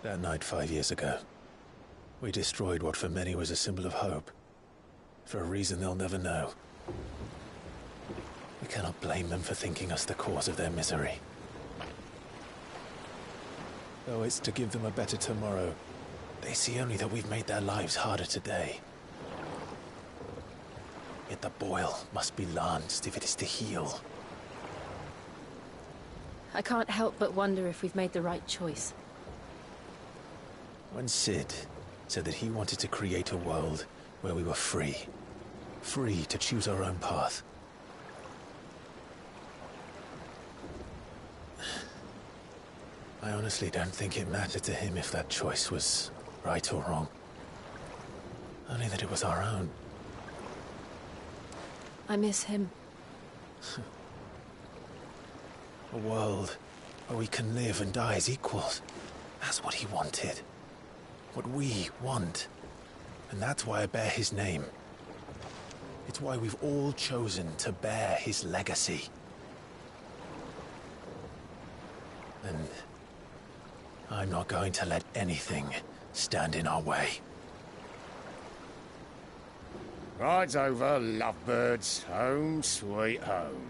That night 5 years ago, we destroyed what for many was a symbol of hope. For a reason they'll never know. We cannot blame them for thinking us the cause of their misery. Though it's to give them a better tomorrow, they see only that we've made their lives harder today. Yet the boil must be lanced if it is to heal. I can't help but wonder if we've made the right choice. When Sid said that he wanted to create a world where we were free. Free to choose our own path. I honestly don't think it mattered to him if that choice was right or wrong. Only that it was our own. I miss him. A world where we can live and die as equals. That's what he wanted. What we want. And that's why I bear his name. It's why we've all chosen to bear his legacy. And I'm not going to let anything stand in our way. Rides over, lovebirds, home sweet home.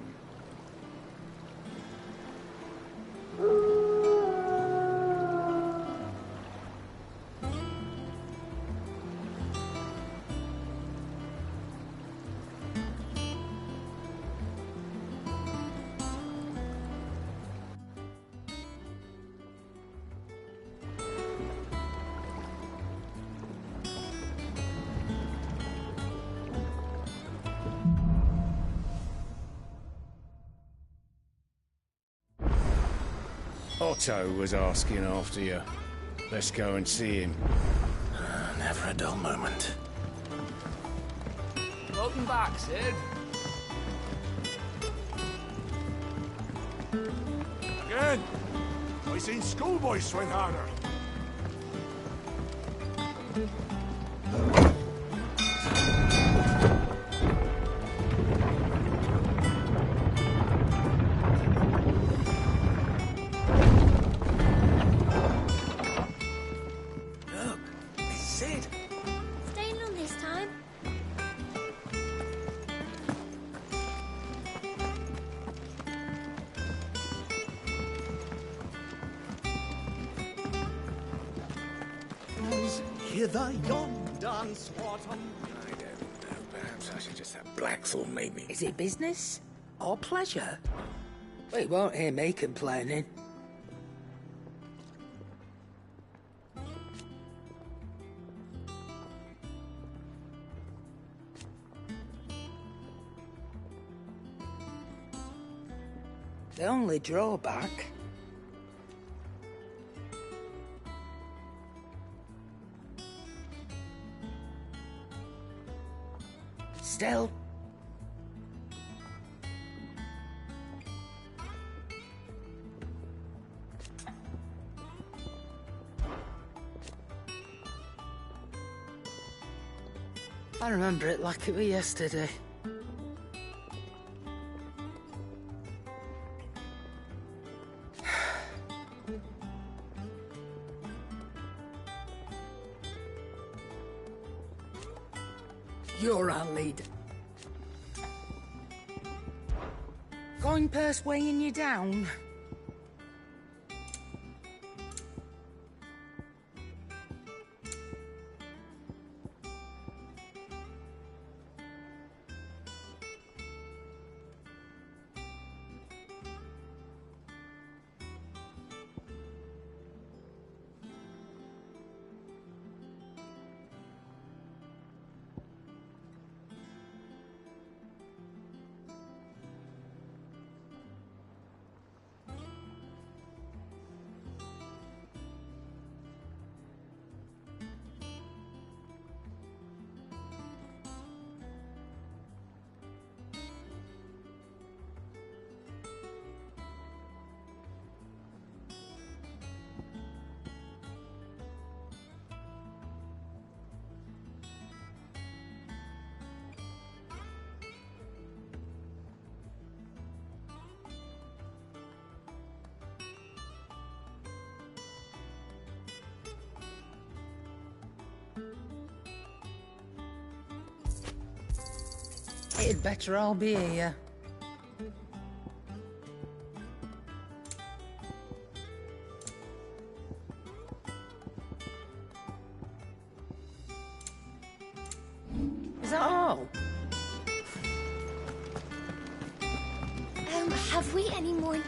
Otto was asking after you. Let's go and see him. Never a dull moment. Welcome back, Sid. Again? I seen schoolboys swing harder. Hither yon dance autumn. I don't know. Perhaps I should just have Blackthorn make me. Is it business or pleasure? We won't hear me complaining. The only drawback... Still... I remember it like it was yesterday. You're our leader. Coin purse weighing you down? It'd better all be here. Is that all? Have we any more?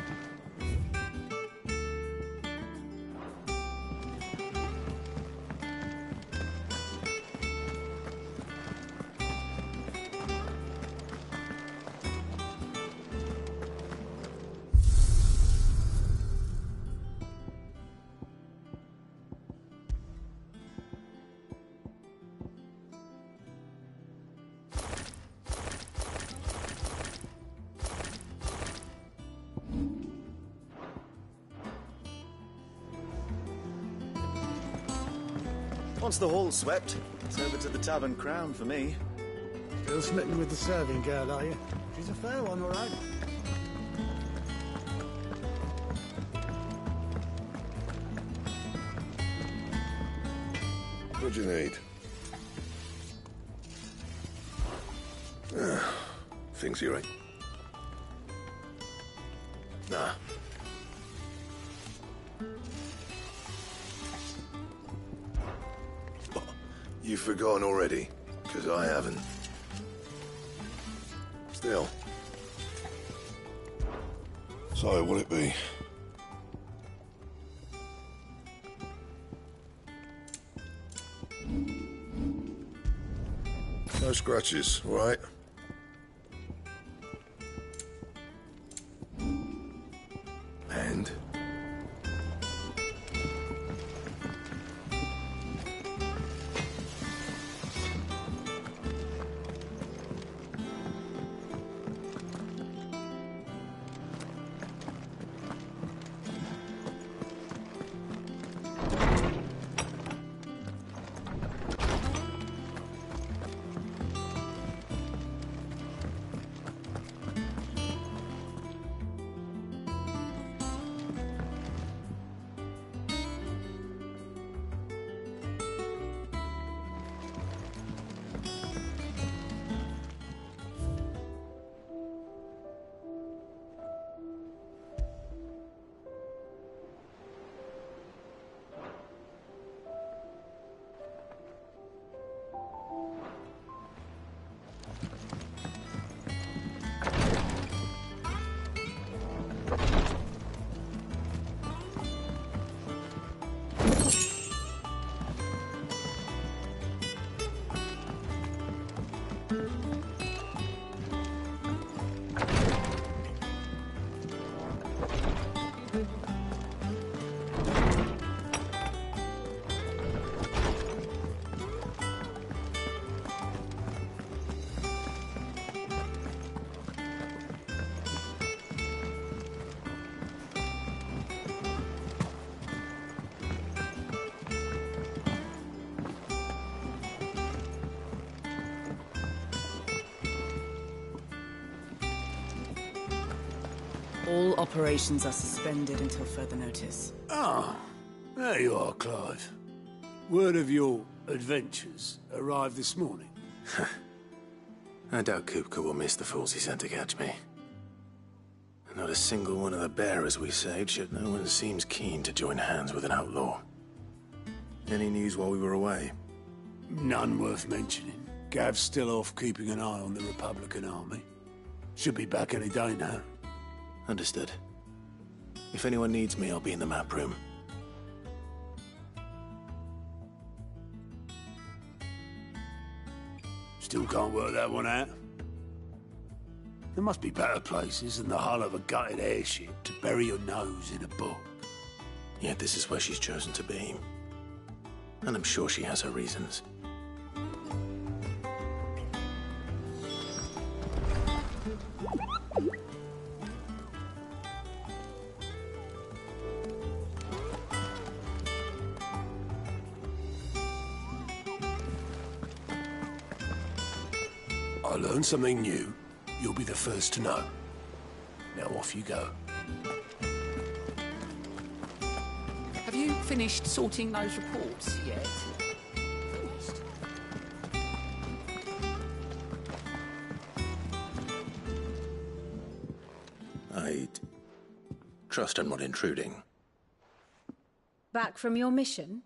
Once the hall's swept, it's over to the Tavern Crown for me. Still smitten with the serving girl, are you? She's a fair one, all right. What do you need? Things you right? Nah. You've forgotten already, because I haven't. Still. So, what'll it be? No scratches, all right? And? All operations are suspended until further notice. Ah, there you are, Clive. Word of your adventures arrived this morning. I doubt Kupka will miss the fools he sent to catch me. Not a single one of the bearers we saved, yet no one seems keen to join hands with an outlaw. Any news while we were away? None worth mentioning. Gav's still off keeping an eye on the Republican army. Should be back any day now. Understood. If anyone needs me, I'll be in the map room. Still can't work that one out. There must be better places than the hull of a gutted airship to bury your nose in a book. Yet this is where she's chosen to be. And I'm sure she has her reasons. I learn something new, you'll be the first to know. Now off you go. Have you finished sorting those reports yet? Finished? Trust I'm not intruding. Back from your mission?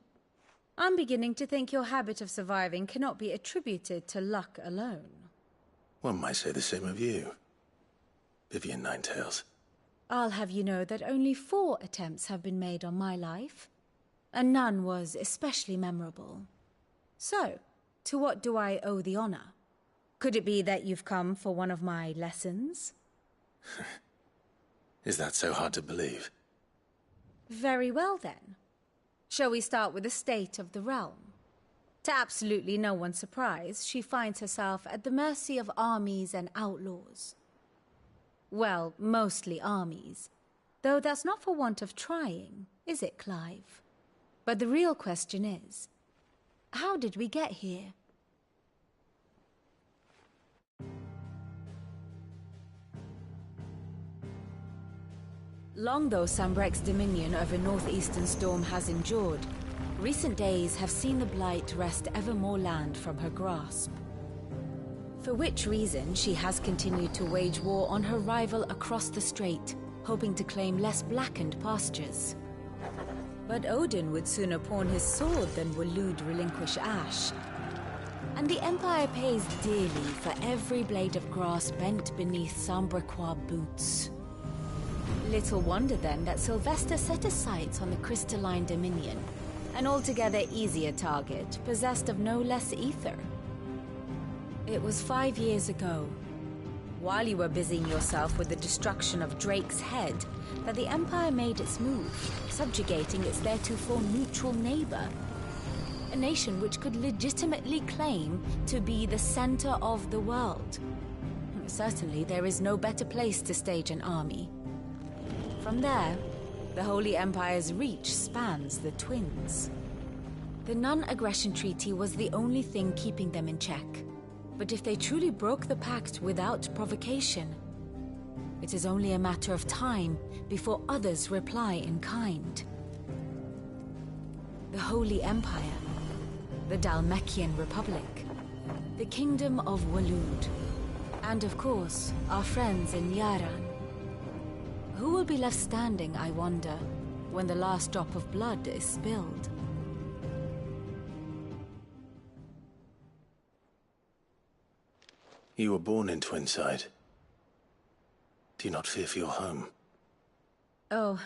I'm beginning to think your habit of surviving cannot be attributed to luck alone. One might say the same of you, Vivian Ninetails. I'll have you know that only 4 attempts have been made on my life, and none was especially memorable. So, to what do I owe the honor? Could it be that you've come for one of my lessons? Is that so hard to believe? Very well then. Shall we start with the state of the realm? To absolutely no one's surprise, she finds herself at the mercy of armies and outlaws. Well, mostly armies. Though that's not for want of trying, is it, Clive? But the real question is, how did we get here? Long though Sambrek's dominion over northeastern Storm has endured, recent days have seen the Blight wrest ever more land from her grasp. For which reason she has continued to wage war on her rival across the strait, hoping to claim less blackened pastures. But Odin would sooner pawn his sword than Waloed relinquish Ash. And the Empire pays dearly for every blade of grass bent beneath Sambrequois boots. Little wonder then that Sylvester set his sights on the crystalline dominion, an altogether easier target, possessed of no less ether. It was 5 years ago, while you were busying yourself with the destruction of Drake's head, that the Empire made its move, subjugating its theretofore neutral neighbor. A nation which could legitimately claim to be the center of the world. Certainly, there is no better place to stage an army. From there, the Holy Empire's reach spans the Twins. The non-aggression treaty was the only thing keeping them in check. But if they truly broke the pact without provocation, it is only a matter of time before others reply in kind. The Holy Empire, the Dhalmekian Republic, the Kingdom of Waloed, and of course, our friends in Yaran. Who will be left standing, I wonder, when the last drop of blood is spilled? You were born in Twinside. Do you not fear for your home? Oh,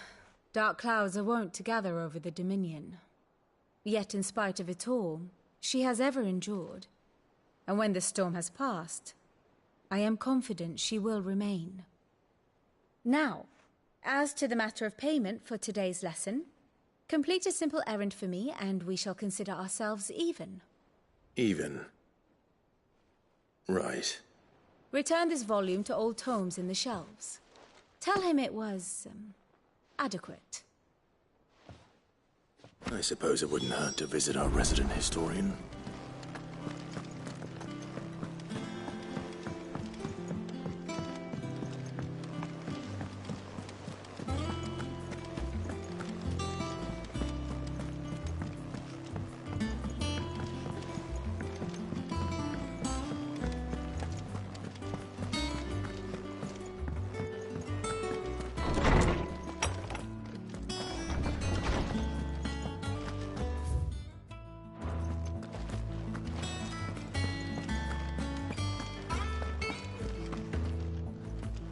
dark clouds are wont to gather over the Dominion. Yet in spite of it all, she has ever endured. And when the storm has passed, I am confident she will remain. Now, as to the matter of payment for today's lesson, complete a simple errand for me and we shall consider ourselves even. Even? Right. Return this volume to old tomes in the shelves. Tell him it was, adequate. I suppose it wouldn't hurt to visit our resident historian.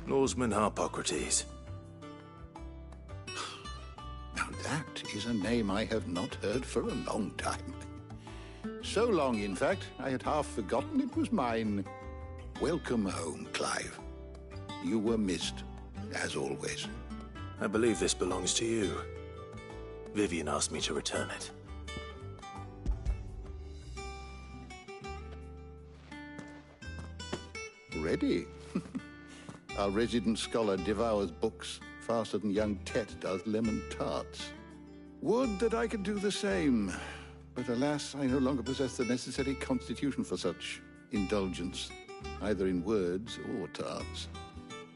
Norseman Harpocrates. Now that is a name I have not heard for a long time. So long, in fact, I had half forgotten it was mine. Welcome home, Clive. You were missed, as always. I believe this belongs to you. Vivian asked me to return it. Ready? Our resident scholar devours books faster than young Tet does lemon tarts. Would that I could do the same. But alas, I no longer possess the necessary constitution for such indulgence, either in words or tarts.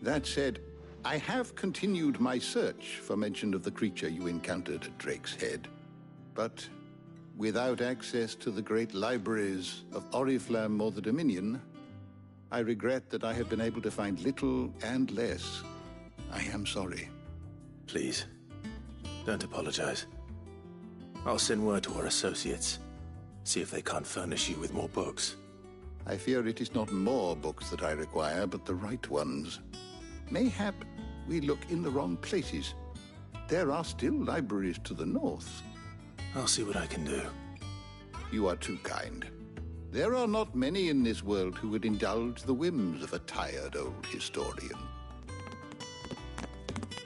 That said, I have continued my search for mention of the creature you encountered at Drake's Head. But without access to the great libraries of Oriflamme or the Dominion, I regret that I have been able to find little and less. I am sorry. Please, don't apologize. I'll send word to our associates. See if they can't furnish you with more books. I fear it is not more books that I require, but the right ones. Mayhap we look in the wrong places. There are still libraries to the north. I'll see what I can do. You are too kind. There are not many in this world who would indulge the whims of a tired old historian.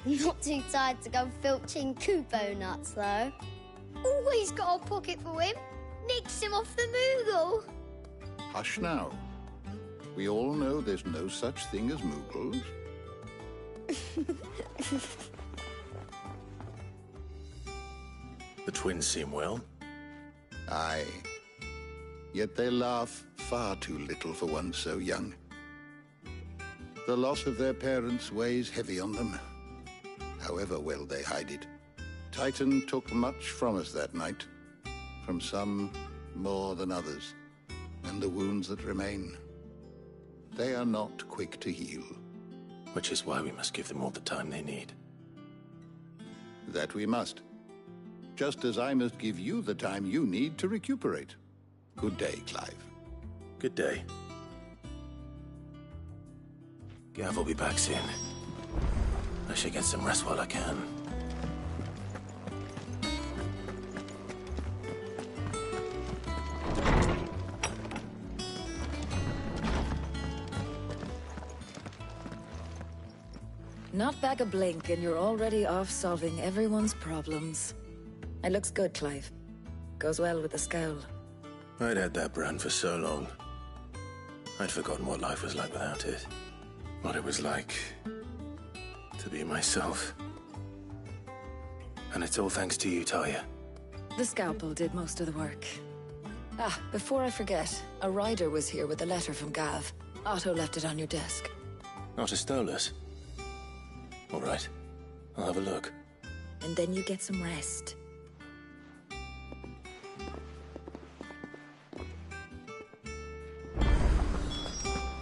Not too tired to go filching Kupo nuts, though. Always got a pocket for him. Nicks him off the Moogle. Hush now. We all know there's no such thing as Moogles. The twins seem well. Aye. Yet they laugh far too little for one so young. The loss of their parents weighs heavy on them, however well they hide it. Titan took much from us that night, from some more than others, and the wounds that remain, they are not quick to heal. Which is why we must give them all the time they need. That we must. Just as I must give you the time you need to recuperate. Good day, Clive. Good day. Gav will be back soon. I should get some rest while I can. Not back a blink and you're already off solving everyone's problems. It looks good, Clive. Goes well with the scowl. I'd had that brand for so long. I'd forgotten what life was like without it. What it was like to be myself. And it's all thanks to you, Talia. The scalpel did most of the work. Ah, before I forget, a rider was here with a letter from Gav. Otto left it on your desk. Not a Stolas. All right, I'll have a look. And then you get some rest.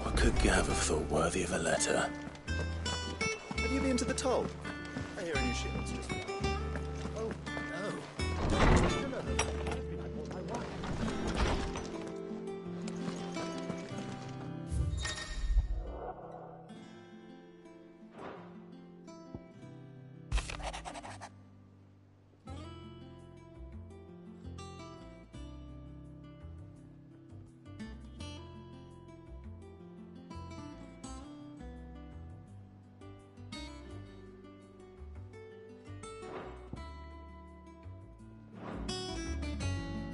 What could Gav have thought worthy of a letter? Have you been to the toll? I hear a new shipment's just... Oh, no.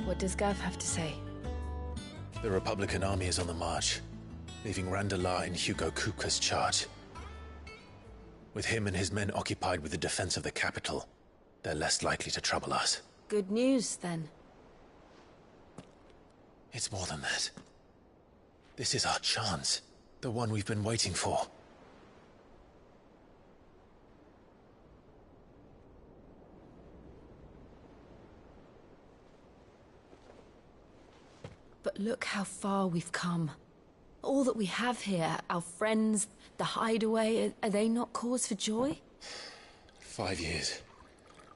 What does Gav have to say? The Republican army is on the march, leaving Randalar in Hugo Kupka's charge. With him and his men occupied with the defense of the capital, they're less likely to trouble us. Good news, then. It's more than that. This is our chance. The one we've been waiting for. But look how far we've come. All that we have here, our friends, the hideaway, are they not cause for joy? 5 years.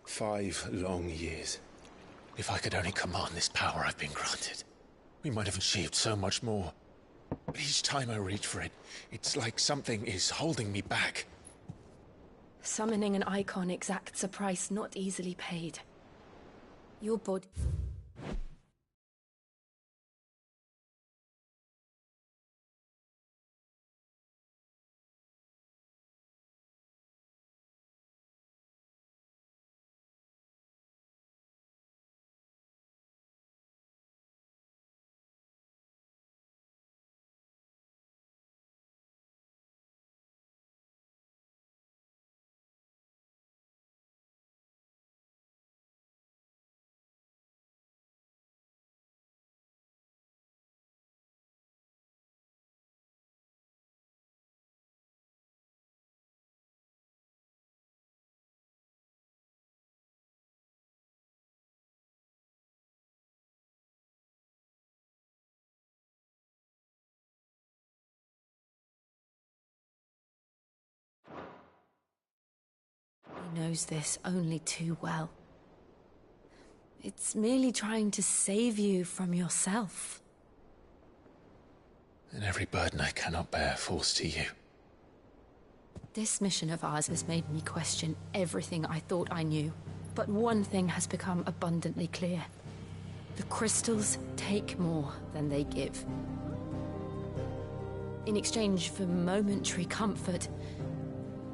5 long years. If I could only command this power I've been granted, we might have achieved so much more. But each time I reach for it, it's like something is holding me back. Summoning an icon exacts a price not easily paid. Your body... knows this only too well. It's merely trying to save you from yourself. And every burden I cannot bear falls to you. This mission of ours has made me question everything I thought I knew. But one thing has become abundantly clear. The crystals take more than they give. In exchange for momentary comfort,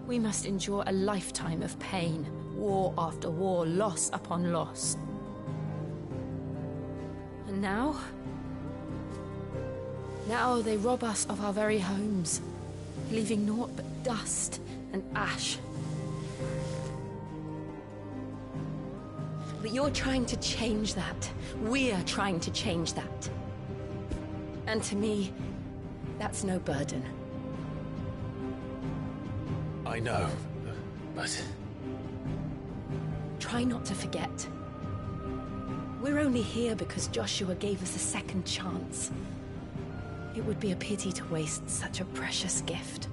we must endure a lifetime of pain, war after war, loss upon loss. And now they rob us of our very homes, leaving naught but dust and ash. But you're trying to change that. We're trying to change that. And to me, that's no burden. I know, but... Try not to forget. We're only here because Joshua gave us a second chance. It would be a pity to waste such a precious gift.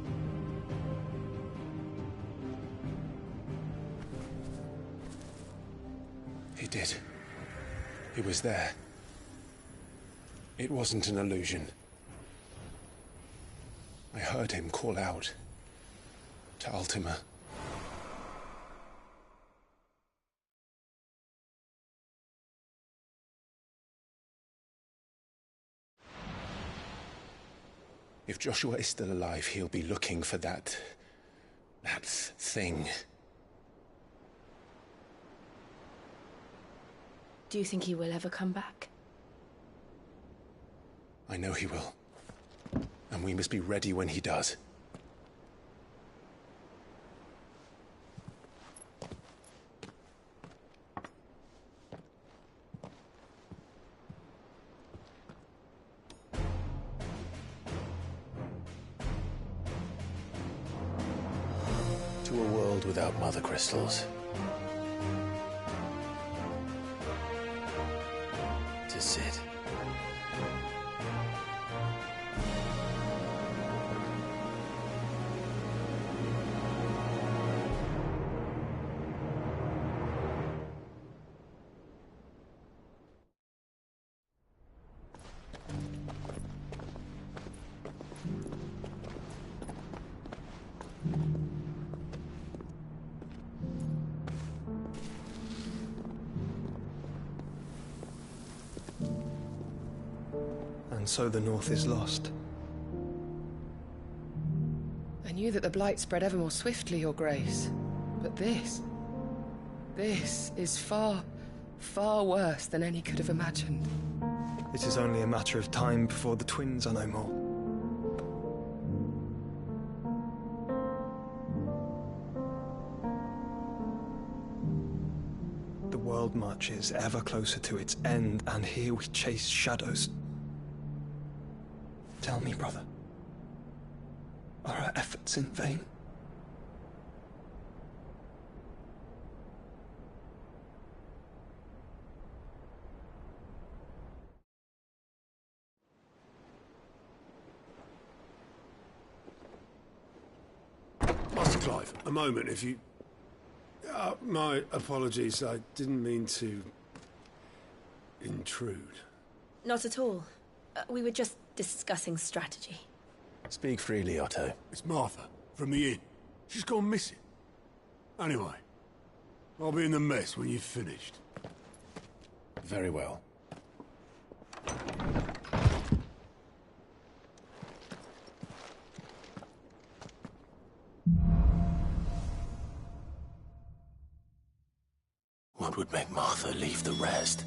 He did. He was there. It wasn't an illusion. I heard him call out to Ultima. If Joshua is still alive, he'll be looking for that thing. Do you think he will ever come back? I know he will. And we must be ready when he does. To a world without mother crystals. To Sid. And so the North is lost. I knew that the Blight spread ever more swiftly, Your Grace. But this is far, far worse than any could have imagined. It is only a matter of time before the twins are no more. The world marches ever closer to its end, and here we chase shadows. Tell me, brother, are our efforts in vain? Master Clive, a moment, if you... my apologies, I didn't mean to... intrude. Not at all. We were just discussing strategy. Speak freely, Otto. It's Martha, from the inn. She's gone missing. Anyway, I'll be in the mess when you've finished. Very well. What would make Martha leave the rest?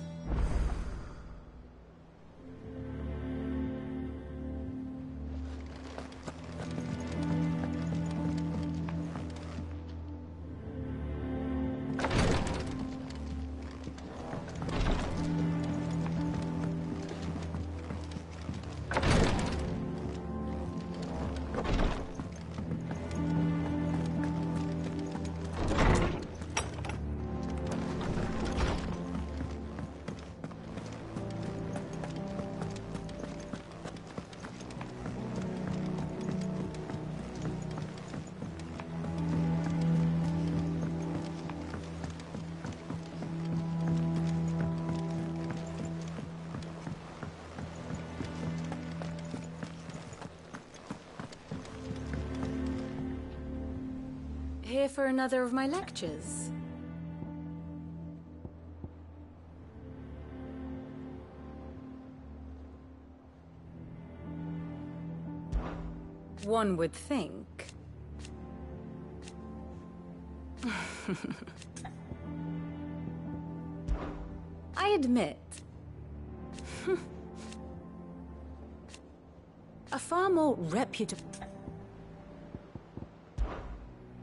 here for another of my lectures? One would think. I admit. A far more reputable...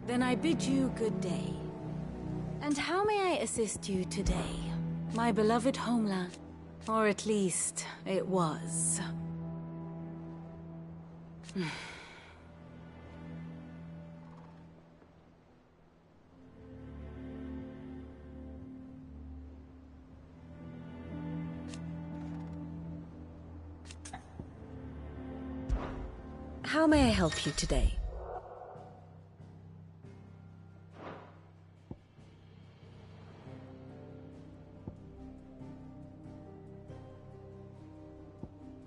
Then I bid you good day. And how may I assist you today, my beloved homeland? Or at least, it was. How may I help you today?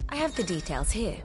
I have the details here.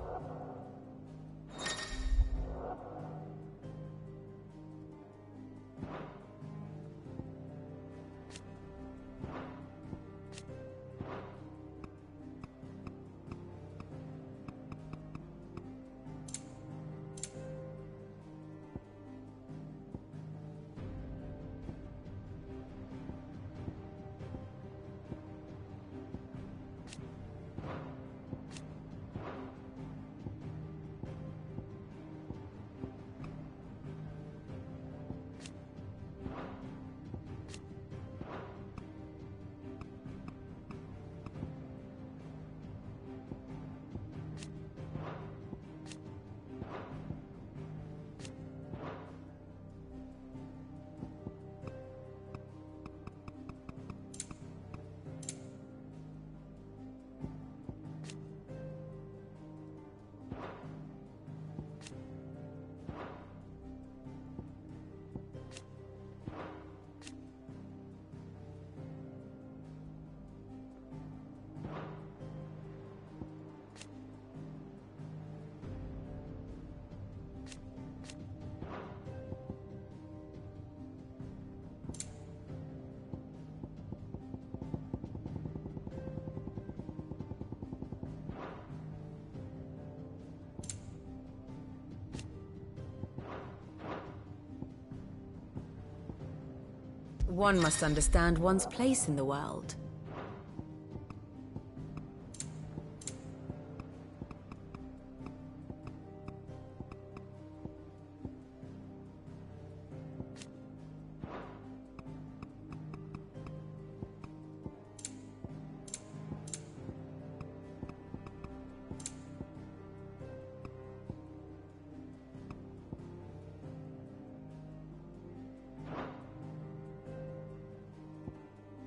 One must understand one's place in the world.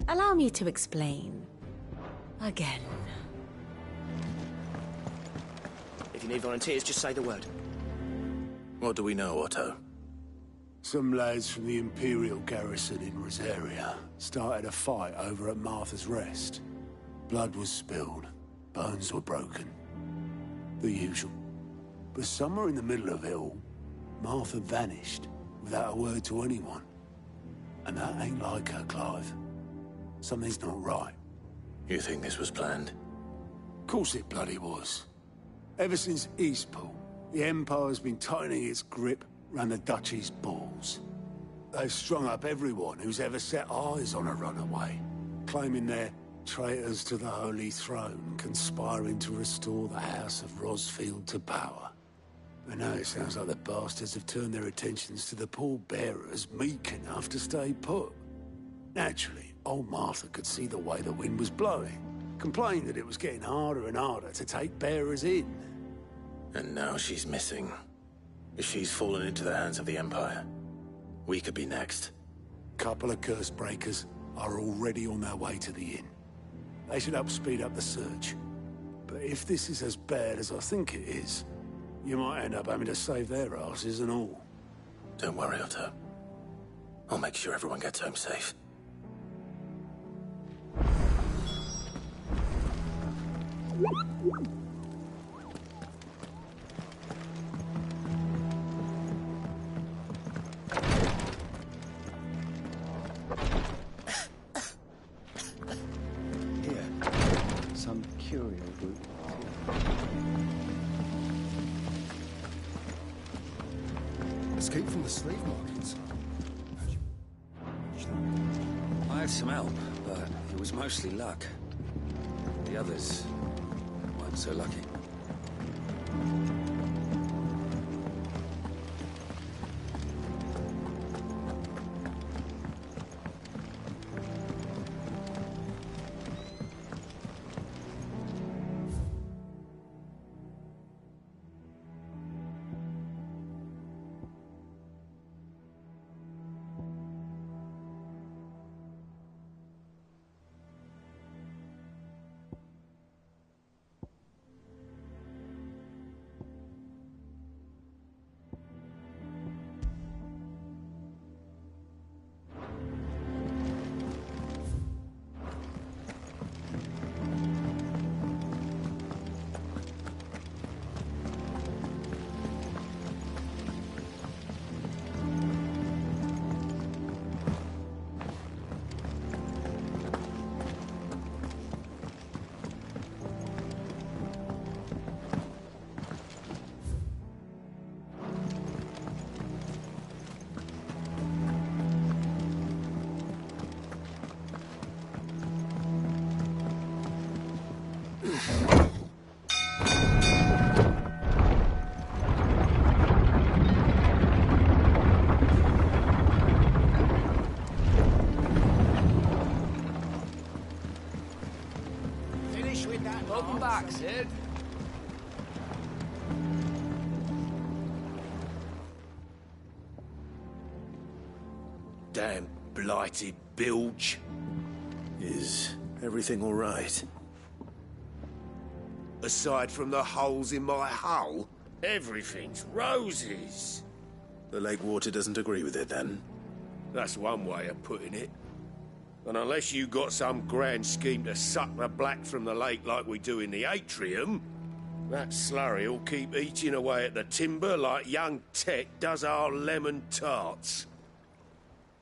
Allow me to explain. Again. If you need volunteers, just say the word. What do we know, Otto? Some lads from the Imperial garrison in Rosaria started a fight over at Martha's Rest. Blood was spilled, bones were broken. The usual. But somewhere in the middle of it all, Martha vanished without a word to anyone. And that ain't like her, Clive. Something's not right. You think this was planned? Of course it bloody was. Ever since Eastpool, the Empire's been tightening its grip round the Duchy's balls. They've strung up everyone who's ever set eyes on a runaway, claiming they're traitors to the Holy Throne, conspiring to restore the House of Rosfield to power. But now it sounds like the bastards have turned their attentions to the pallbearers meek enough to stay put. Naturally, old Martha could see the way the wind was blowing, complained that it was getting harder and harder to take bearers in. And now she's missing. If she's fallen into the hands of the Empire, we could be next. Couple of curse breakers are already on their way to the inn. They should help speed up the search. But if this is as bad as I think it is, you might end up having to save their asses and all. Don't worry, Otto. I'll make sure everyone gets home safe. some curio group. Escape from the slave markets. I had some help, but it was mostly luck. The others weren't so lucky. Finish with that. Welcome back, Sid. Damn blighted bilge. Is everything all right? Aside from the holes in my hull, everything's roses. The lake water doesn't agree with it, then? That's one way of putting it. And unless you got some grand scheme to suck the black from the lake like we do in the atrium, that slurry'll keep eating away at the timber like young Tech does our lemon tarts.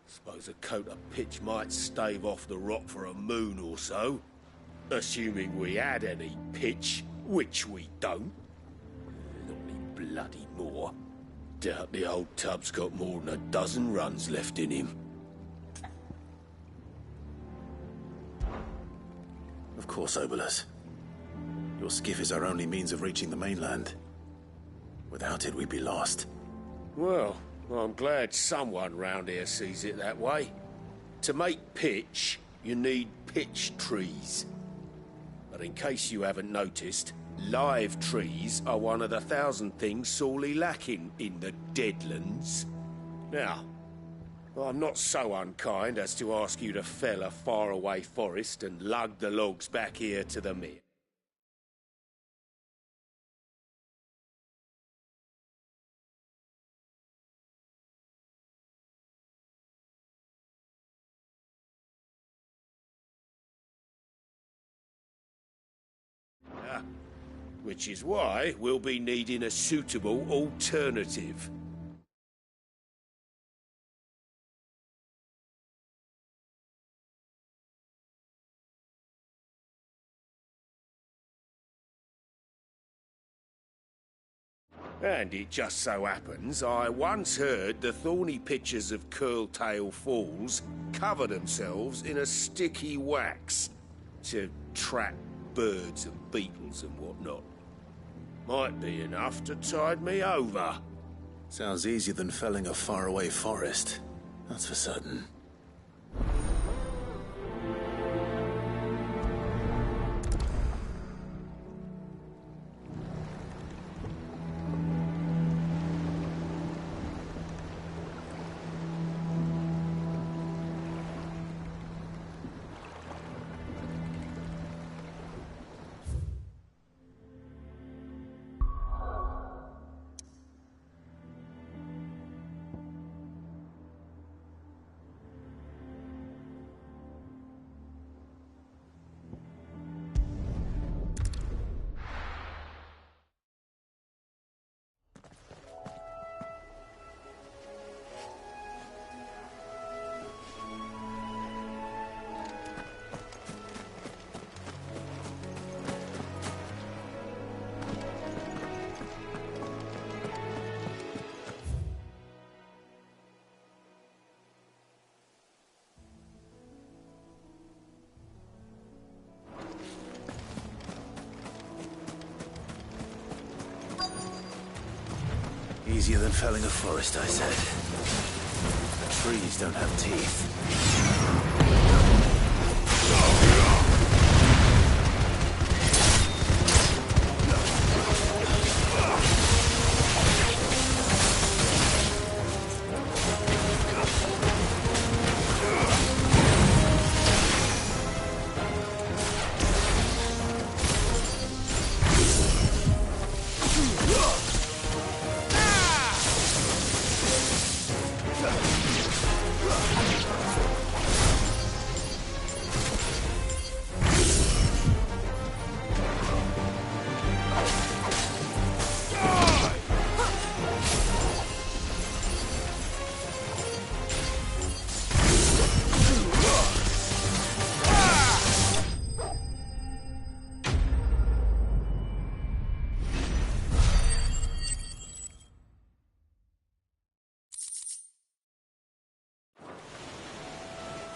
Suppose a coat of pitch might stave off the rock for a moon or so. Assuming we had any pitch, which we don't. Not any bloody more. Doubt the old tub's got more than a dozen runs left in him. Of course, Obolus. Your skiff is our only means of reaching the mainland. Without it, we'd be lost. Well, I'm glad someone round here sees it that way. To make pitch, you need pitch trees. But in case you haven't noticed, live trees are one of the 1,000 things sorely lacking in the Deadlands. Now, I'm not so unkind as to ask you to fell a faraway forest and lug the logs back here to the mere. Which is why we'll be needing a suitable alternative. And it just so happens I once heard the thorny pitchers of Curltail Falls cover themselves in a sticky wax to trap birds and beetles and whatnot. Might be enough to tide me over. Sounds easier than felling a faraway forest. That's for certain. Easier than felling a forest, I said. The trees don't have teeth.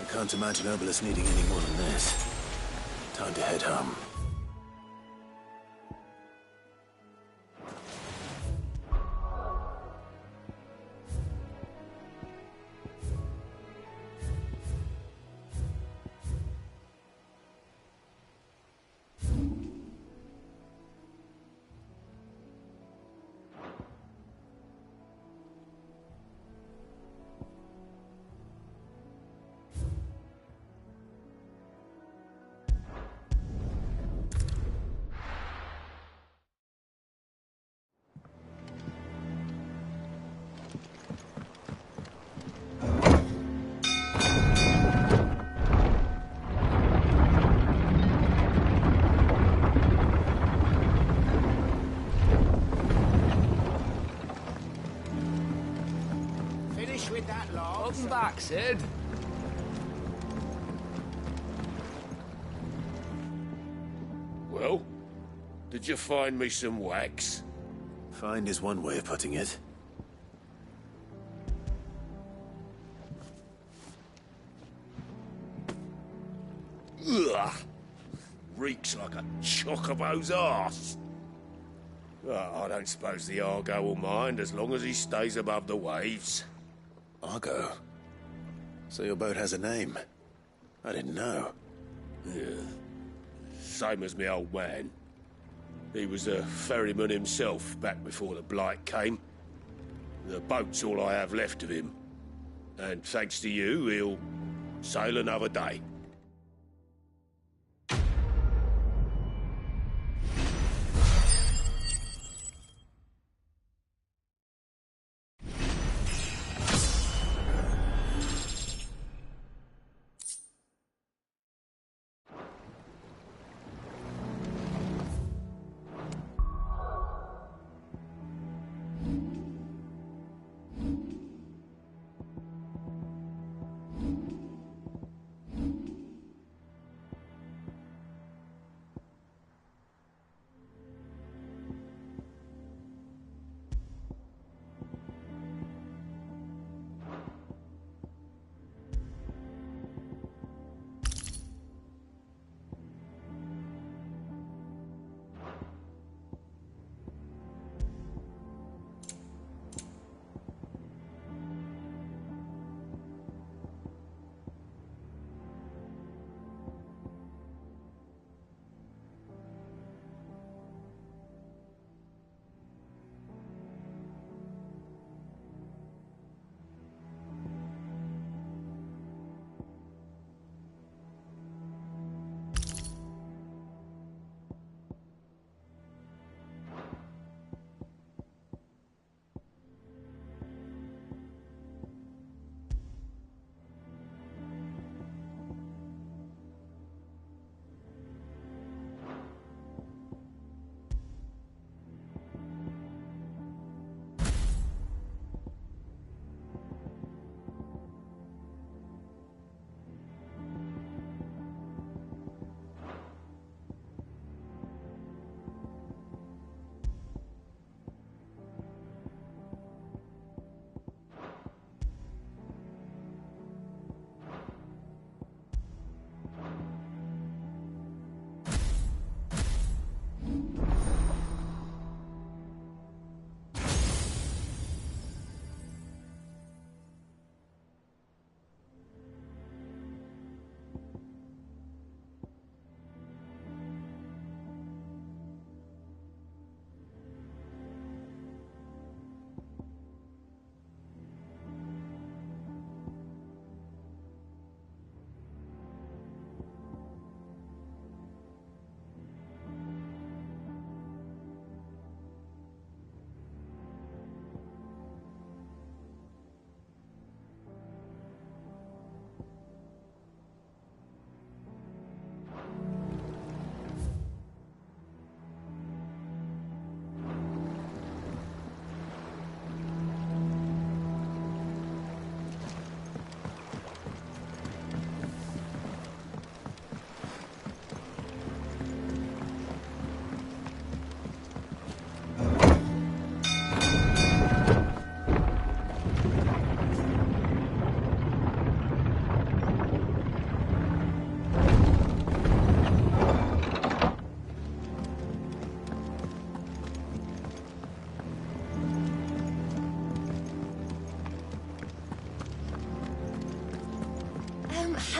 I can't imagine Obelisk needing any more than this. Time to head home. With that log. Welcome back, Sid. Well, did you find me some wax? Find is one way of putting it. Ugh! Reeks like a chocobo's arse. I don't suppose the Argo will mind as long as he stays above the waves. Argo? So your boat has a name? I didn't know. Yeah. Same as my old man. He was a ferryman himself back before the Blight came. The boat's all I have left of him. And thanks to you, he'll sail another day.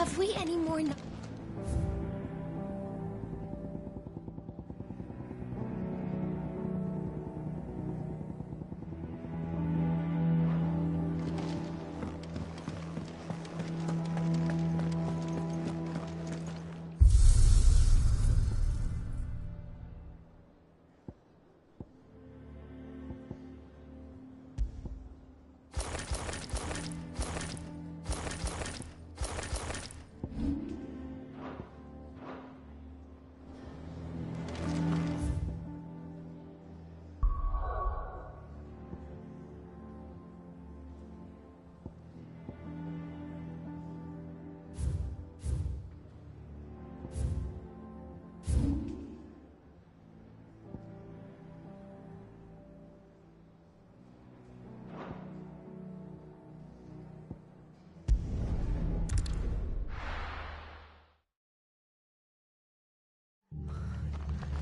Have we any more...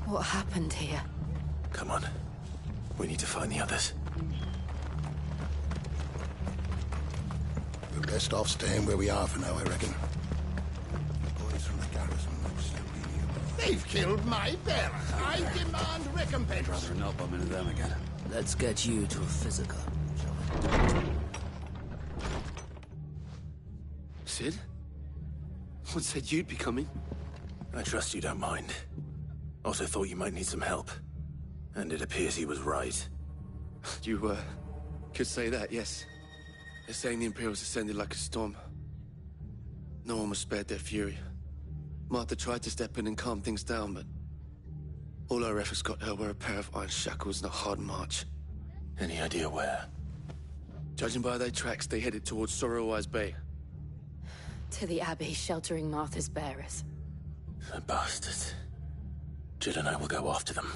What happened here? Come on. We need to find the others. We're best off staying where we are for now, I reckon. Boys from the garrison look slowly nearby. They've killed my bearer. I demand recompense. I'd rather not bump into them again. Let's get you to a physical, shall we? Sid? What said you'd be coming? I trust you don't mind. Also thought you might need some help. And it appears he was right. You, could say that, yes. They're saying the Imperials descended like a storm. No one was spared their fury. Martha tried to step in and calm things down, but all our efforts got her were a pair of iron shackles and a hard march. Any idea where? Judging by their tracks, they headed towards Sorrowwise Bay. To the Abbey, sheltering Martha's bearers. The bastards. Jill and I will go after them.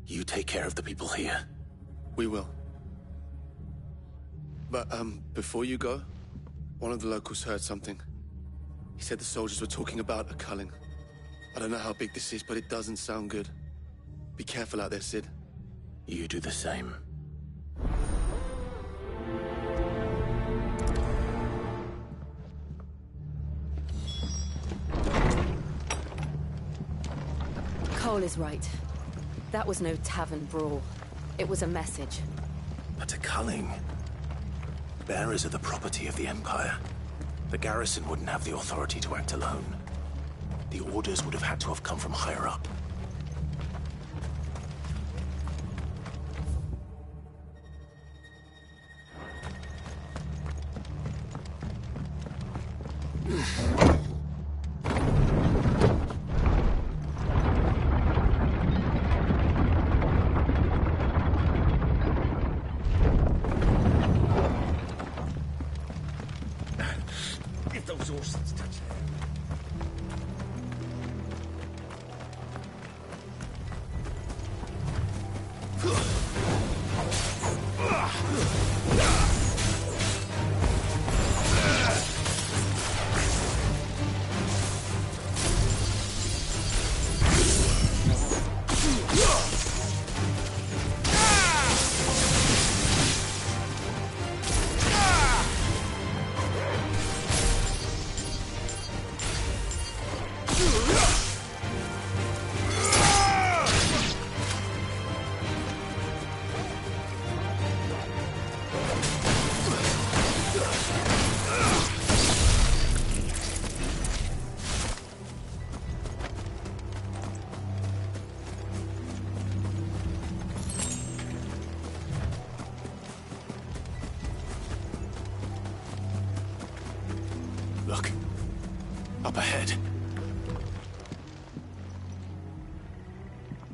You take care of the people here. We will. But, before you go, one of the locals heard something. He said the soldiers were talking about a culling. I don't know how big this is, but it doesn't sound good. Be careful out there, Sid. You do the same. Cole is right. That was no tavern brawl. It was a message. But a culling. Bearers are the property of the Empire. The garrison wouldn't have the authority to act alone. The orders would have had to have come from higher up. If those horses touch Look. Up ahead.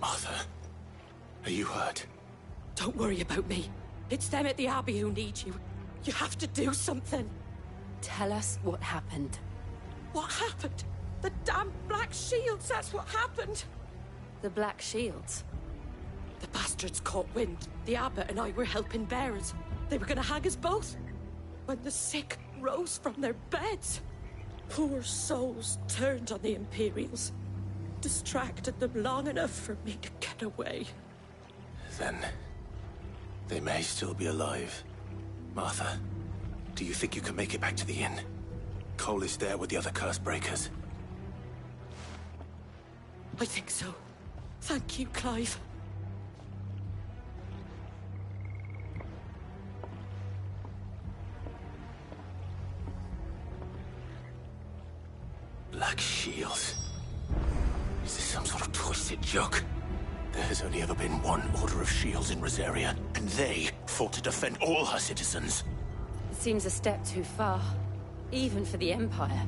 Martha, are you hurt? Don't worry about me. It's them at the Abbey who need you. You have to do something. Tell us what happened. What happened? The damn Black Shields, that's what happened. The Black Shields? The bastards caught wind. The Abbot and I were helping bearers. They were gonna hang us both. When the sick rose from their beds, poor souls turned on the Imperials. Distracted them long enough for me to get away. Then, they may still be alive. Martha, do you think you can make it back to the inn? Cole is there with the other curse breakers. I think so. Thank you, Clive. Black shields. Is this some sort of twisted joke? There has only ever been one Order of Shields in Rosaria, and they fought to defend all her citizens. It seems a step too far, even for the Empire.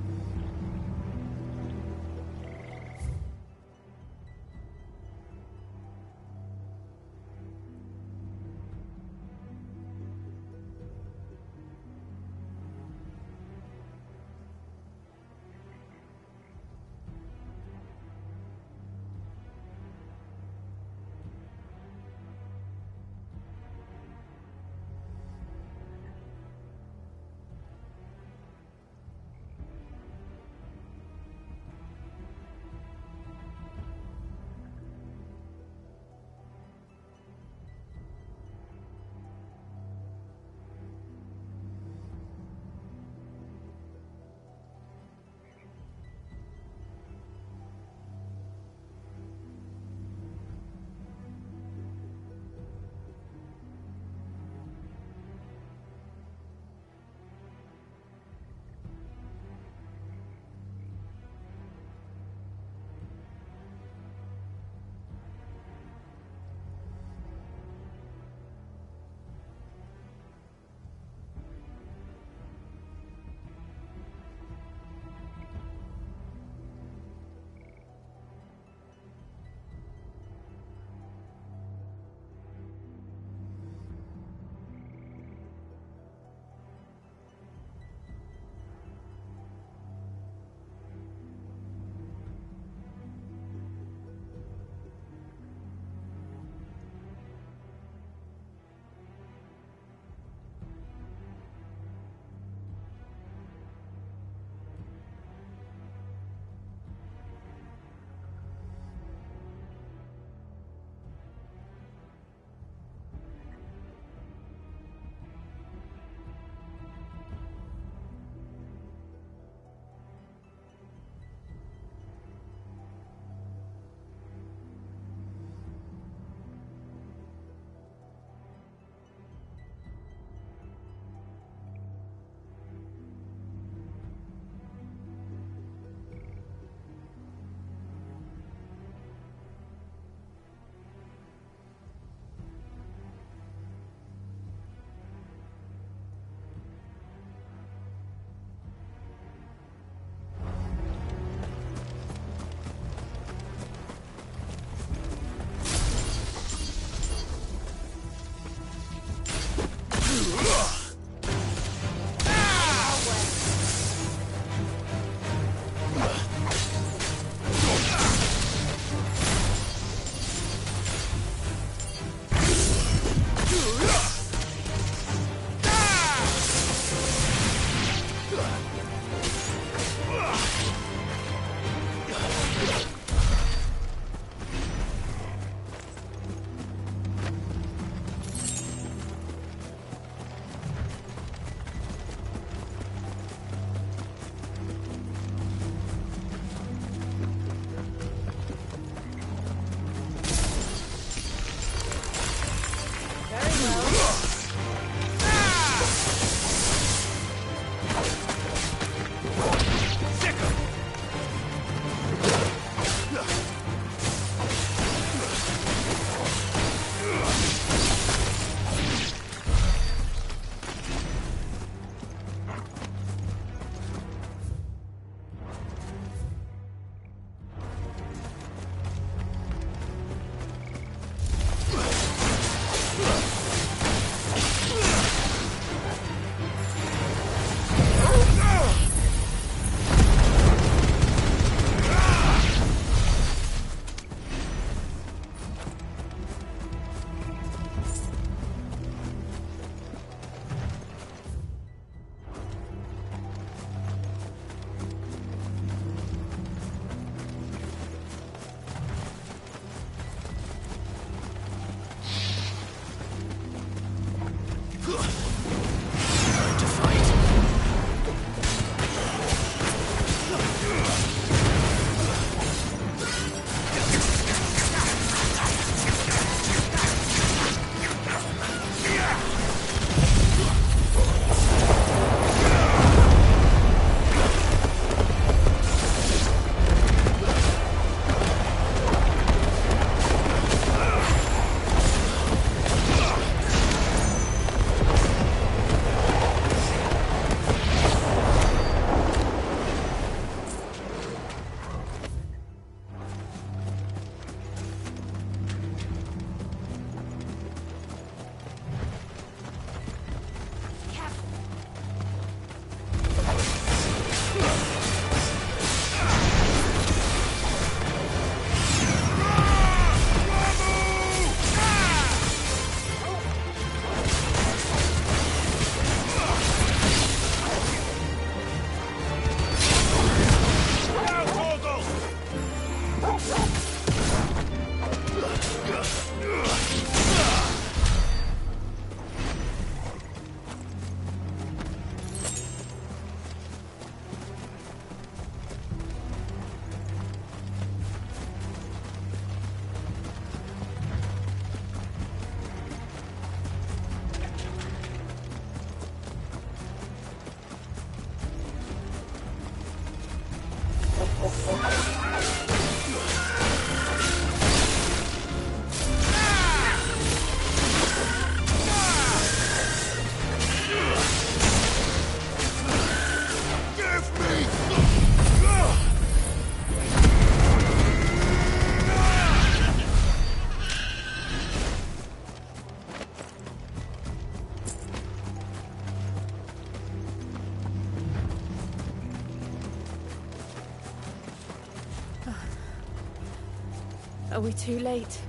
Are we too late?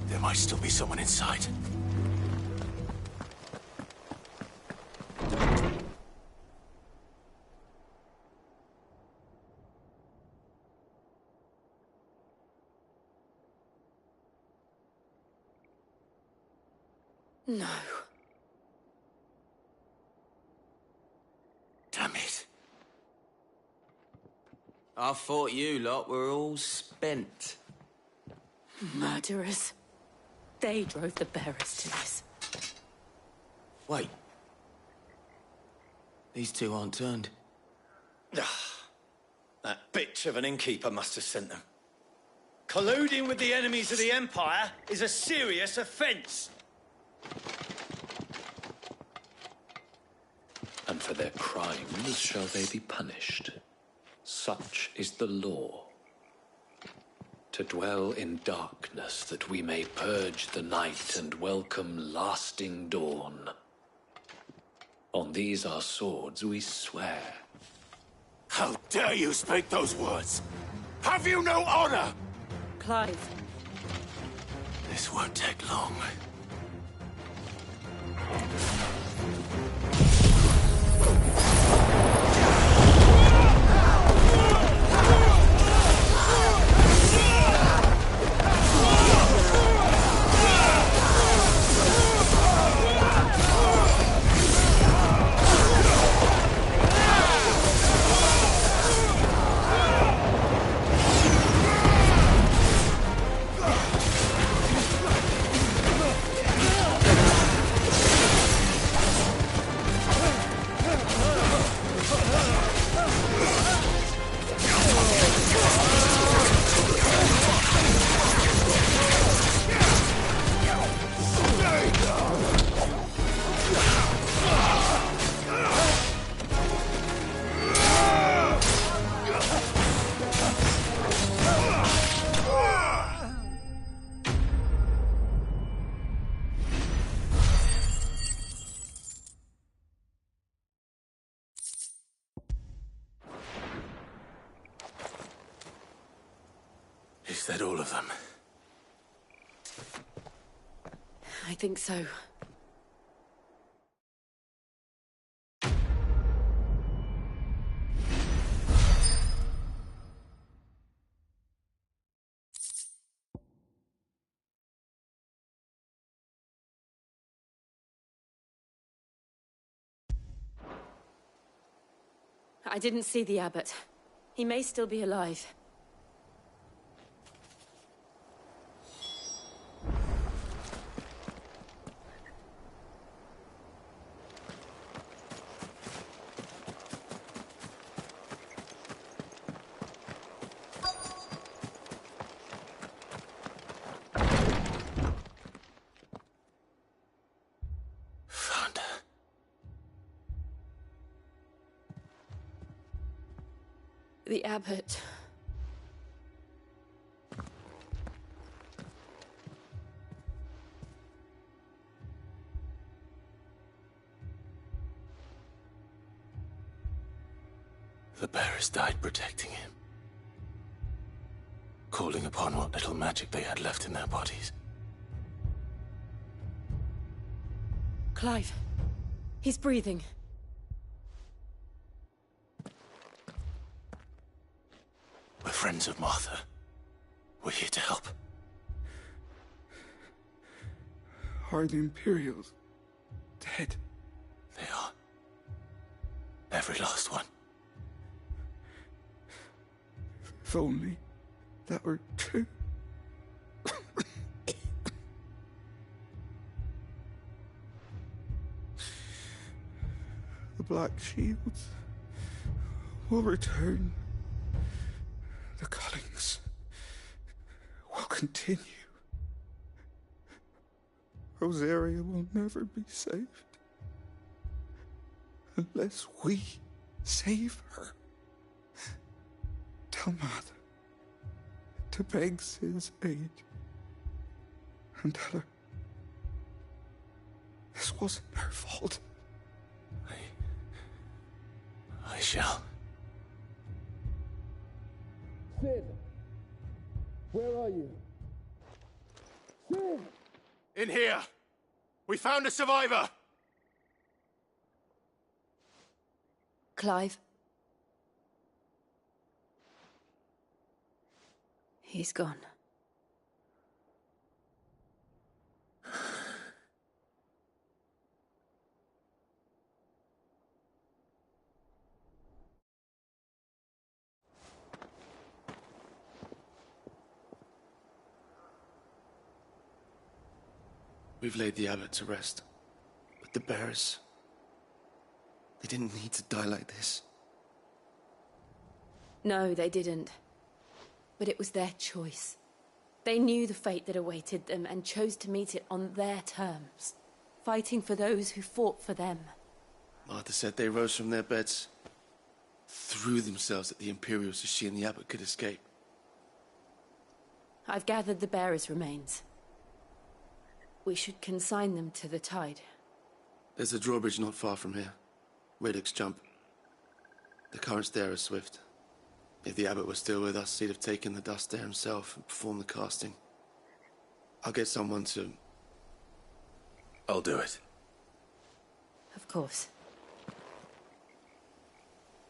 There might still be someone inside. No. Damn it. I thought you lot were all spent. Murderers. They drove the bearers to this. Wait. These two aren't turned. That bitch of an innkeeper must have sent them. Colluding with the enemies of the Empire is a serious offence. And for their crimes shall they be punished. Such is the law. To dwell in darkness that we may purge the night and welcome lasting dawn. On these our swords we swear. How dare you speak those words? Have you no honor? Clive. This won't take long. Is that all of them? I think so. I didn't see the abbot. He may still be alive. The abbot. The bearers died protecting him. Calling upon what little magic they had left in their bodies. Clive. He's breathing. We're friends of Martha. We're here to help. Are the Imperials dead? They are. Every last one. If only that were true. The Black Shields will return. The Cullings will continue. Rosaria will never be saved unless we save her. Tell Mother to beg Sid's aid and tell her this wasn't her fault. I shall. Sid, where are you? Sid! In here! We found a survivor! Clive. He's gone. We've laid the abbot to rest. But the bearers... they didn't need to die like this. No, they didn't. But it was their choice. They knew the fate that awaited them and chose to meet it on their terms, fighting for those who fought for them. Martha said they rose from their beds, threw themselves at the Imperials so she and the abbot could escape. I've gathered the bearers' remains. We should consign them to the tide. There's a drawbridge not far from here. Radix Jump. The currents there are swift. If the abbot was still with us, he'd have taken the dust there himself and performed the casting. I'll get someone to... I'll do it. Of course.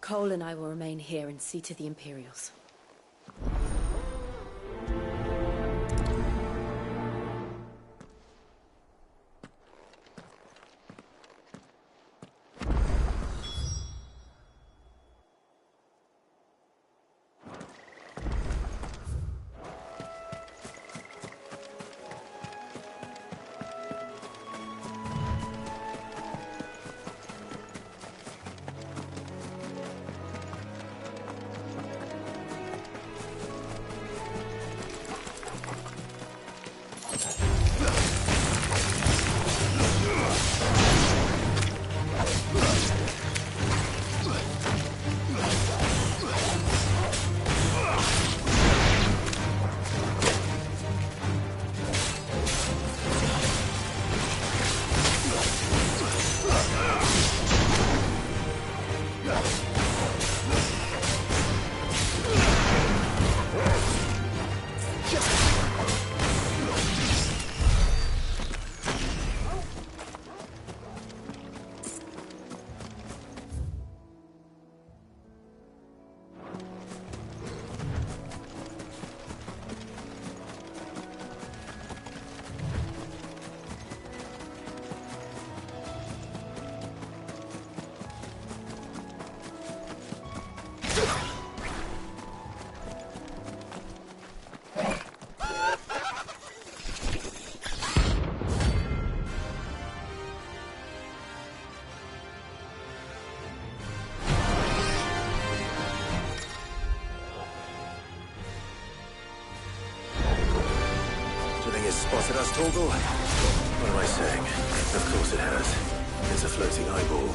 Cole and I will remain here and see to the Imperials. Spotted us, Torgal? What am I saying? Of course it has. It's a floating eyeball.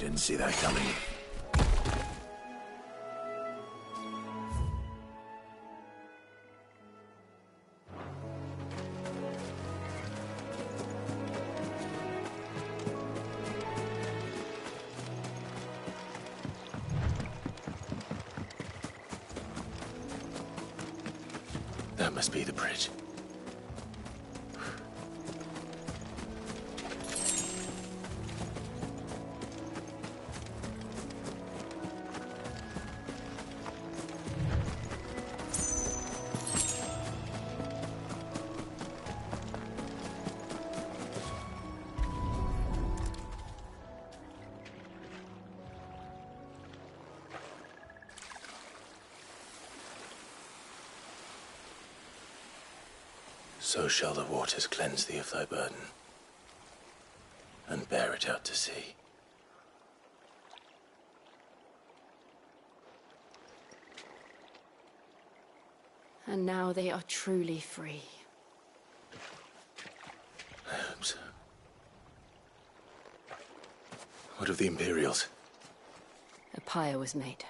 didn't see that coming. That must be the bridge. So shall the waters cleanse thee of thy burden, and bear it out to sea. And now they are truly free. I hope so. What of the Imperials? A pyre was made.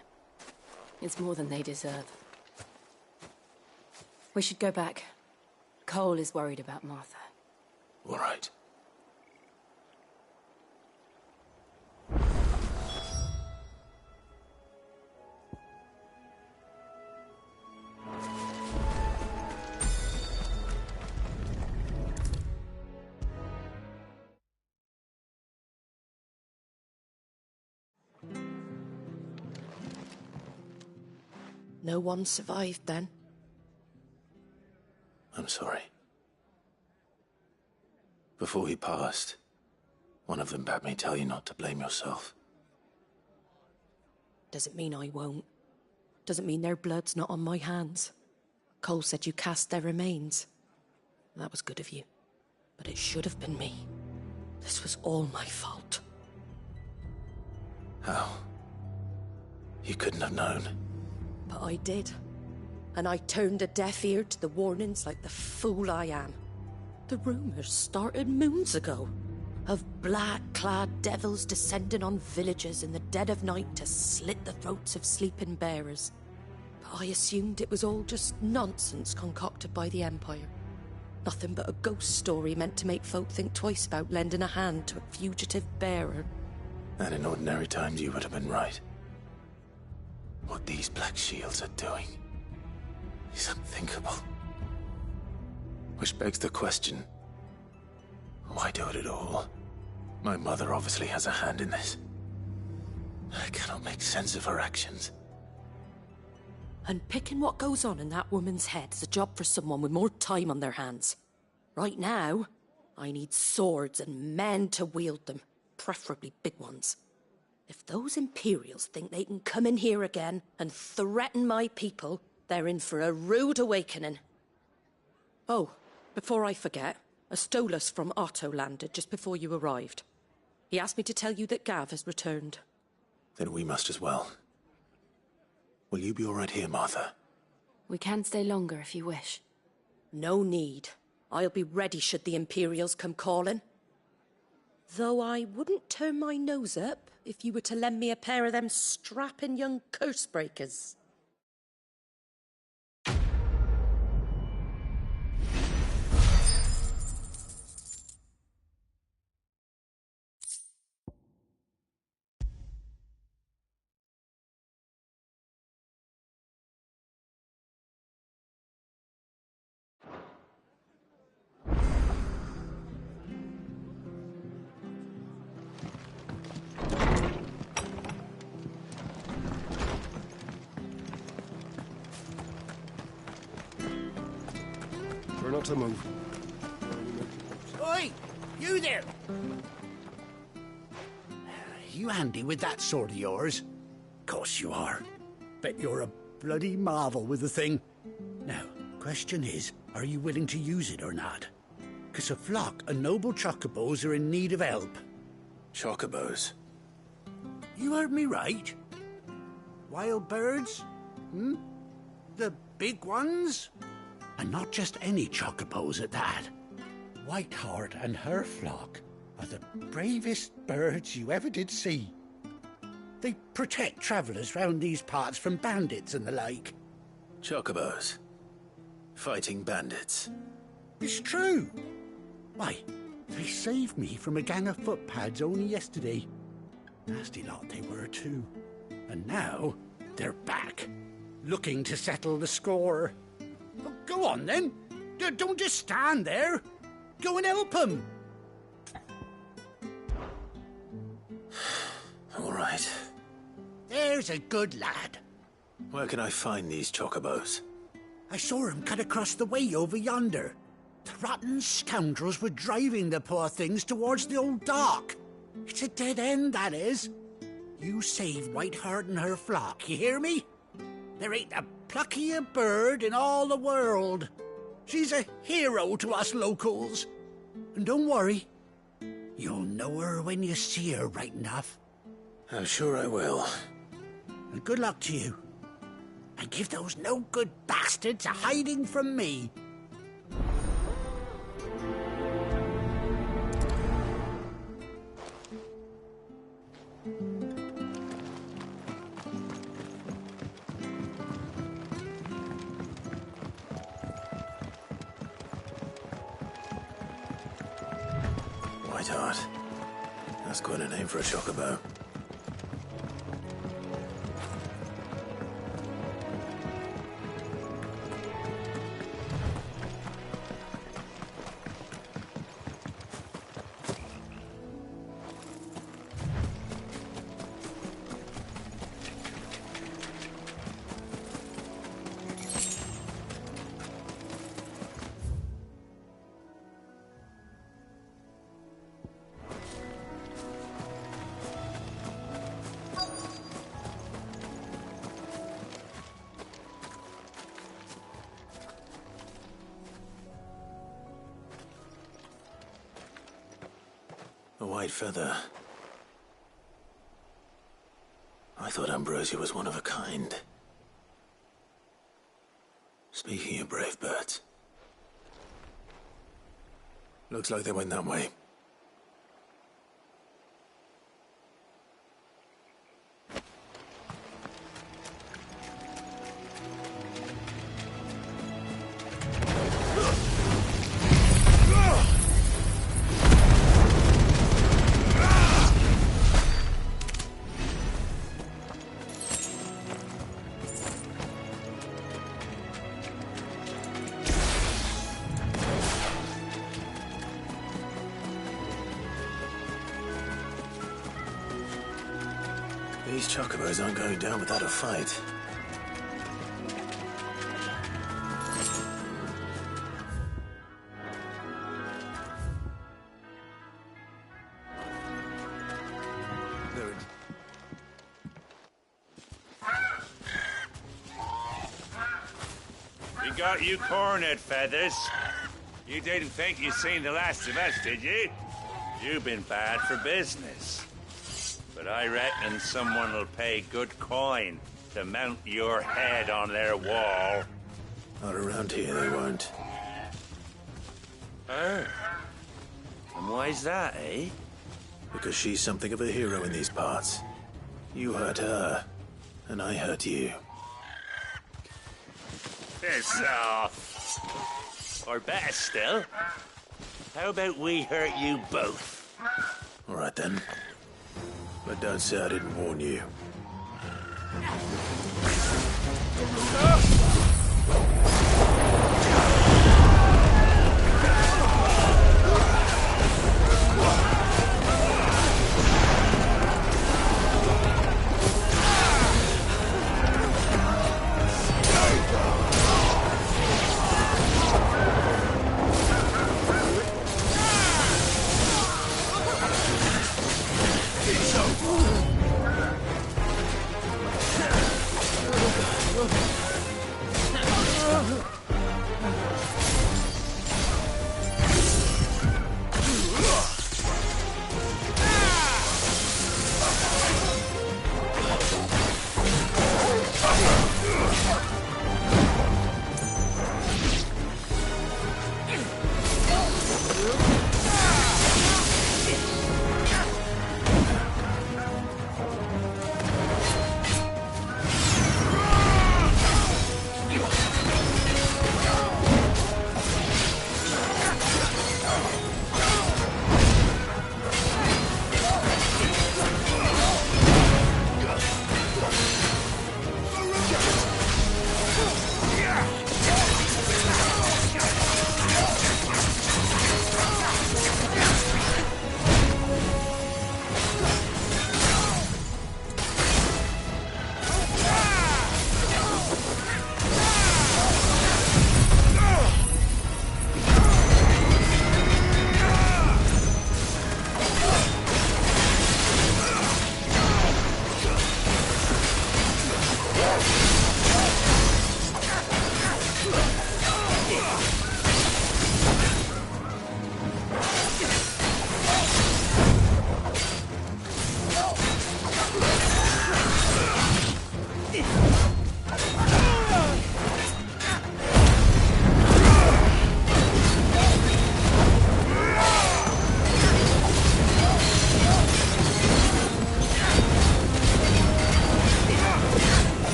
It's more than they deserve. We should go back. Cole is worried about Martha. All right. No one survived then? I'm sorry. Before he passed, one of them bade me tell you not to blame yourself. Doesn't mean I won't. Doesn't mean their blood's not on my hands. Cole said you cast their remains. That was good of you. But it should have been me. This was all my fault. How? You couldn't have known. But I did. And I turned a deaf ear to the warnings like the fool I am. The rumours started moons ago. Of black-clad devils descending on villages in the dead of night to slit the throats of sleeping bearers. But I assumed it was all just nonsense concocted by the Empire. Nothing but a ghost story meant to make folk think twice about lending a hand to a fugitive bearer. And in ordinary times you would have been right. What these Black Shields are doing is unthinkable. Which begs the question, why do it at all? My mother obviously has a hand in this. I cannot make sense of her actions. And picking what goes on in that woman's head is a job for someone with more time on their hands. Right now, I need swords and men to wield them, preferably big ones. If those Imperials think they can come in here again and threaten my people, they're in for a rude awakening. Oh, before I forget, a Stolas from Otto landed just before you arrived. He asked me to tell you that Gav has returned. Then we must as well. Will you be all right here, Martha? We can stay longer if you wish. No need. I'll be ready should the Imperials come calling. Though I wouldn't turn my nose up if you were to lend me a pair of them strapping young curse-breakers. We're not to move. Oi! You there! You handy with that sword of yours? Course you are. Bet you're a bloody marvel with the thing. Now, question is, are you willing to use it or not? 'Cause a flock of noble chocobos are in need of help. Chocobos? You heard me right. Wild birds? Hmm? The big ones? And not just any chocobos at that. Whiteheart and her flock are the bravest birds you ever did see. They protect travellers round these parts from bandits and the like. Chocobos. Fighting bandits. It's true. Why, they saved me from a gang of footpads only yesterday. Nasty lot they were too. And now, they're back, looking to settle the score. Well, go on then. Don't just stand there. Go and help them. All right. There's a good lad. Where can I find these chocobos? I saw him cut across the way over yonder. The rotten scoundrels were driving the poor things towards the old dock. It's a dead end, that is. You save Whiteheart and her flock, you hear me? There ain't a pluckier bird in all the world. She's a hero to us locals. And don't worry, you'll know her when you see her right enough. I'm sure I will. And good luck to you. And give those no-good bastards a hiding from me. Whiteheart. That's quite a name for a chocobo. A white feather. I thought Ambrosia was one of a kind. Speaking of brave birds. Looks like they went that way. These chocobos aren't going down without a fight. We got you cornered, Feathers. You didn't think you'd seen the last of us, did you? You've been bad for business. But I reckon someone will pay good coin to mount your head on their wall. Not around here, they won't. Oh. And why's that, eh? Because she's something of a hero in these parts. You hurt her, and I hurt you. Piss off. Or better still, how about we hurt you both? All right, then. But don't say I didn't warn you.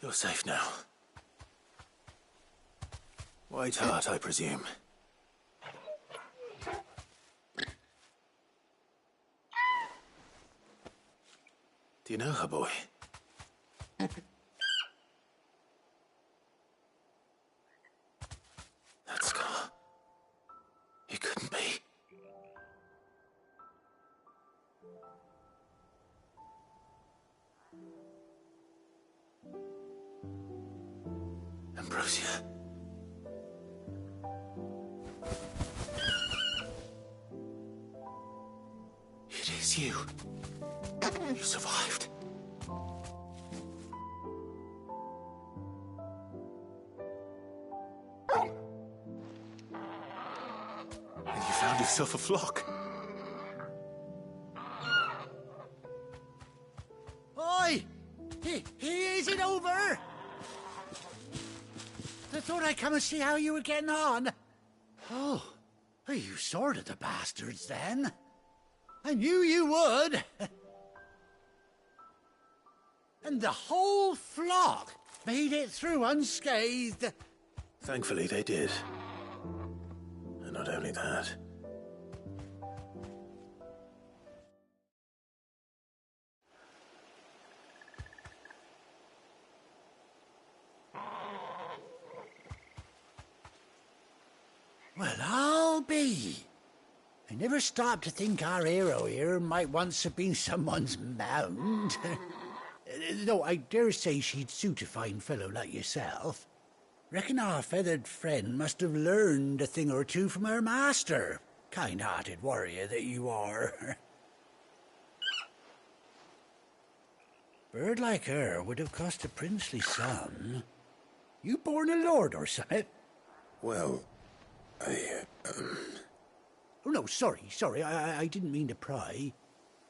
You're safe now. White Hart, I presume. Do you know her, boy? That scar. It couldn't be. Ambrosia. It is you. You survived. And you found yourself a flock. Oi! Is it over? I thought I'd come and see how you were getting on. Oh, you sorted the bastards then. I knew you would. And the whole flock made it through unscathed. Thankfully, they did. And not only that. Well, I'll be. I never stopped to think our hero here might once have been someone's mount. Though I dare say she'd suit a fine fellow like yourself. Reckon our feathered friend must have learned a thing or two from her master. Kind-hearted warrior that you are. Bird like her would have cost a princely sum. You born a lord or something? Well, Oh, no, sorry, I didn't mean to pry.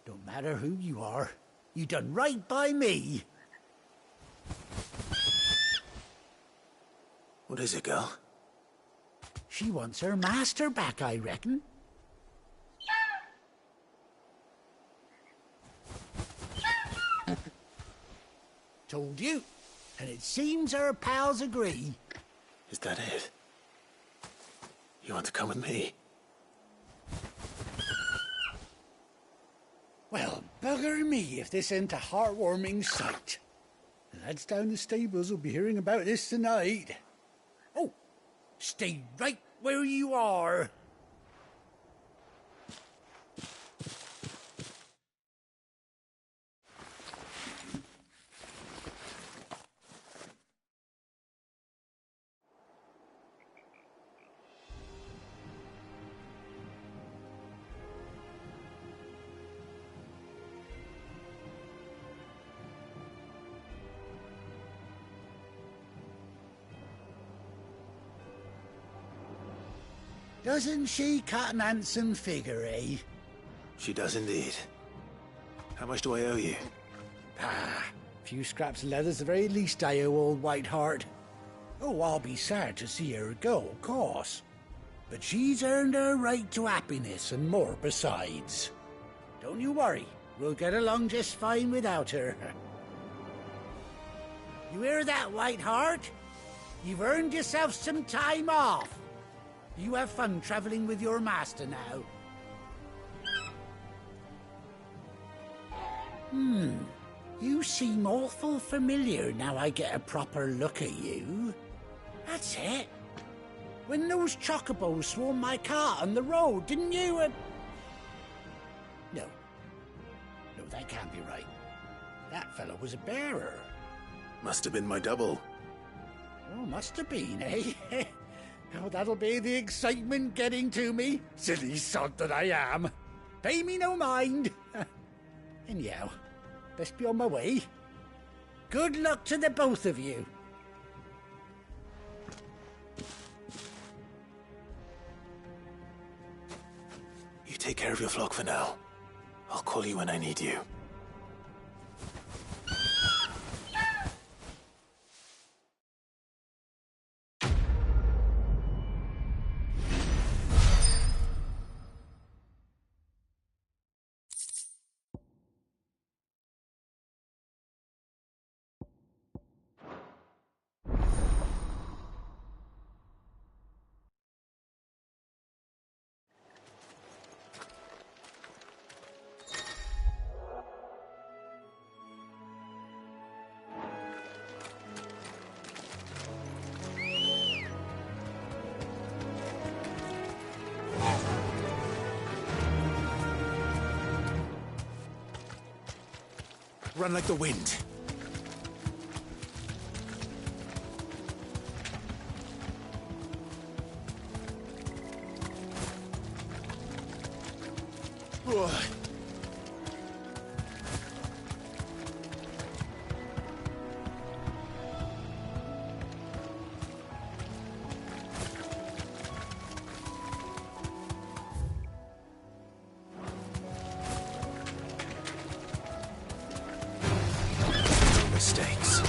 Don't matter who you are. You done right by me. What is it, girl? She wants her master back, I reckon. Told you. And it seems her pals agree. Is that it? You want to come with me? Well, bugger me if this ain't a heartwarming sight. The lads down the stables will be hearing about this tonight. Oh, stay right where you are. Doesn't she cut an handsome figure, eh? She does indeed. How much do I owe you? A few scraps of leather's the very least I owe old White Hart. Oh, I'll be sad to see her go, of course. But she's earned her right to happiness and more besides. Don't you worry, we'll get along just fine without her. You hear that, White Hart? You've earned yourself some time off. You have fun traveling with your master now. You seem awful familiar now I get a proper look at you. That's it. When those chocobos swarmed my cart on the road, didn't you? No, that can't be right. That fellow was a bearer. Must have been my double. Oh, must have been, eh? Oh, that'll be the excitement getting to me. Silly sod that I am. Pay me no mind. Anyhow, best be on my way. Good luck to the both of you. You take care of your flock for now. I'll call you when I need you. Run like the wind. Whoa. No mistakes.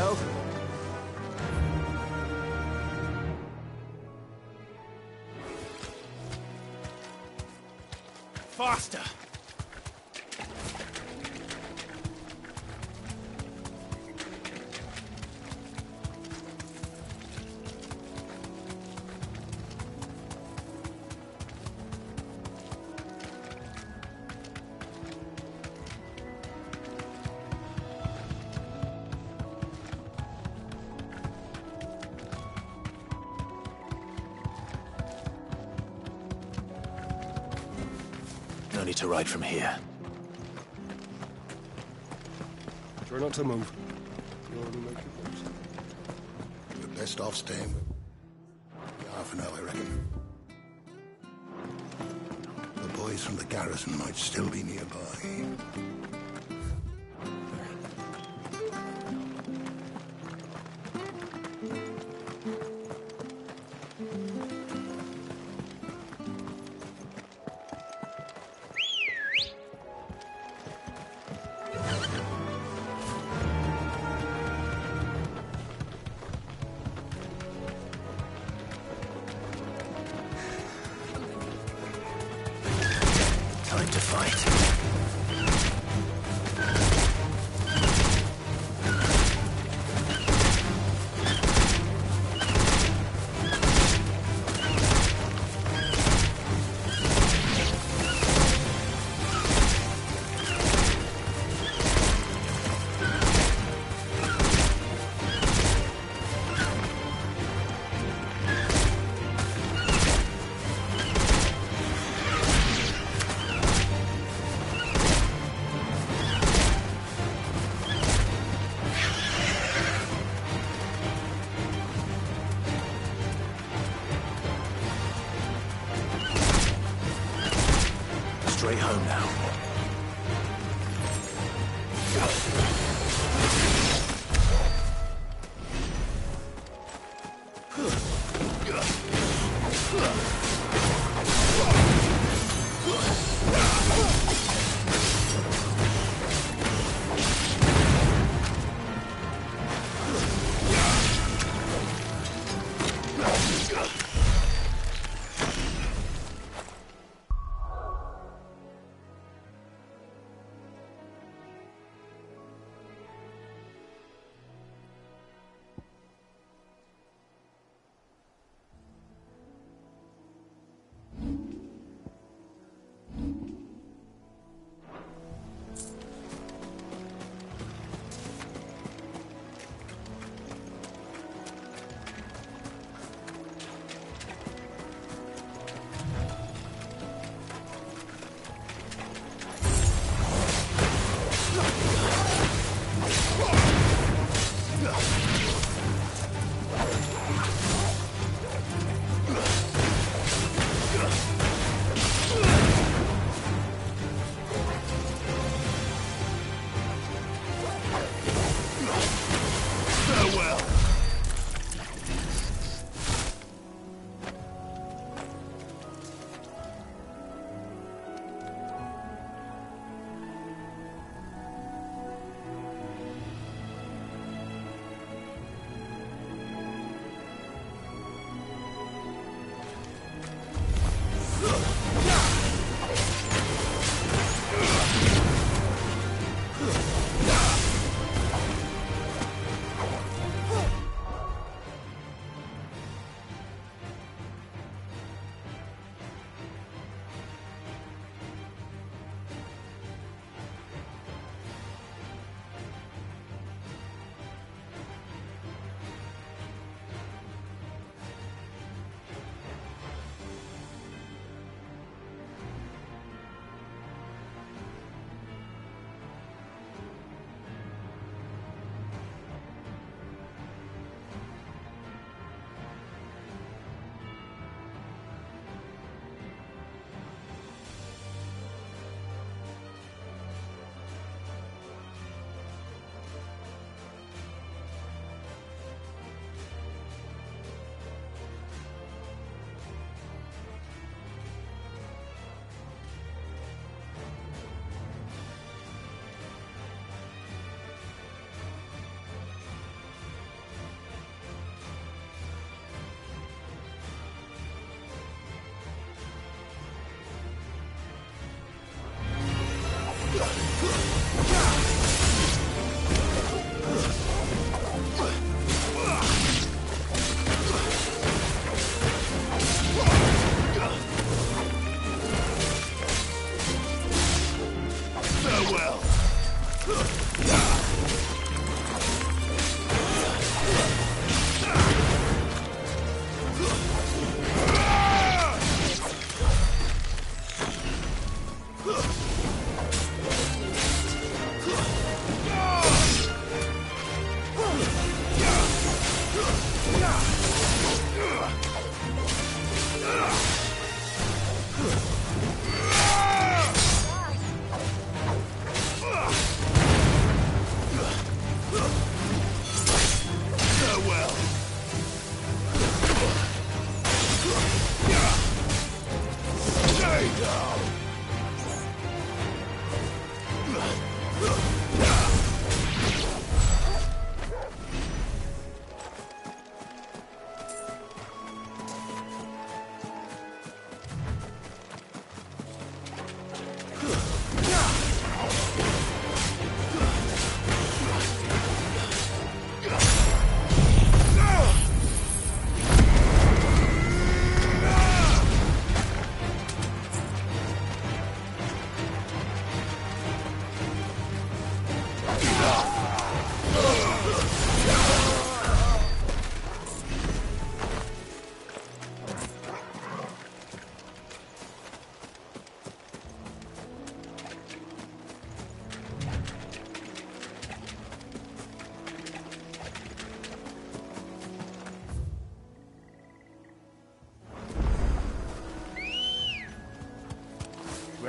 go. Faster! No need to ride from here. Try not to move. You already make your moves. We're best off staying. Half an hour, I reckon. The boys from the garrison might still be nearby. Time to fight. Straight home now.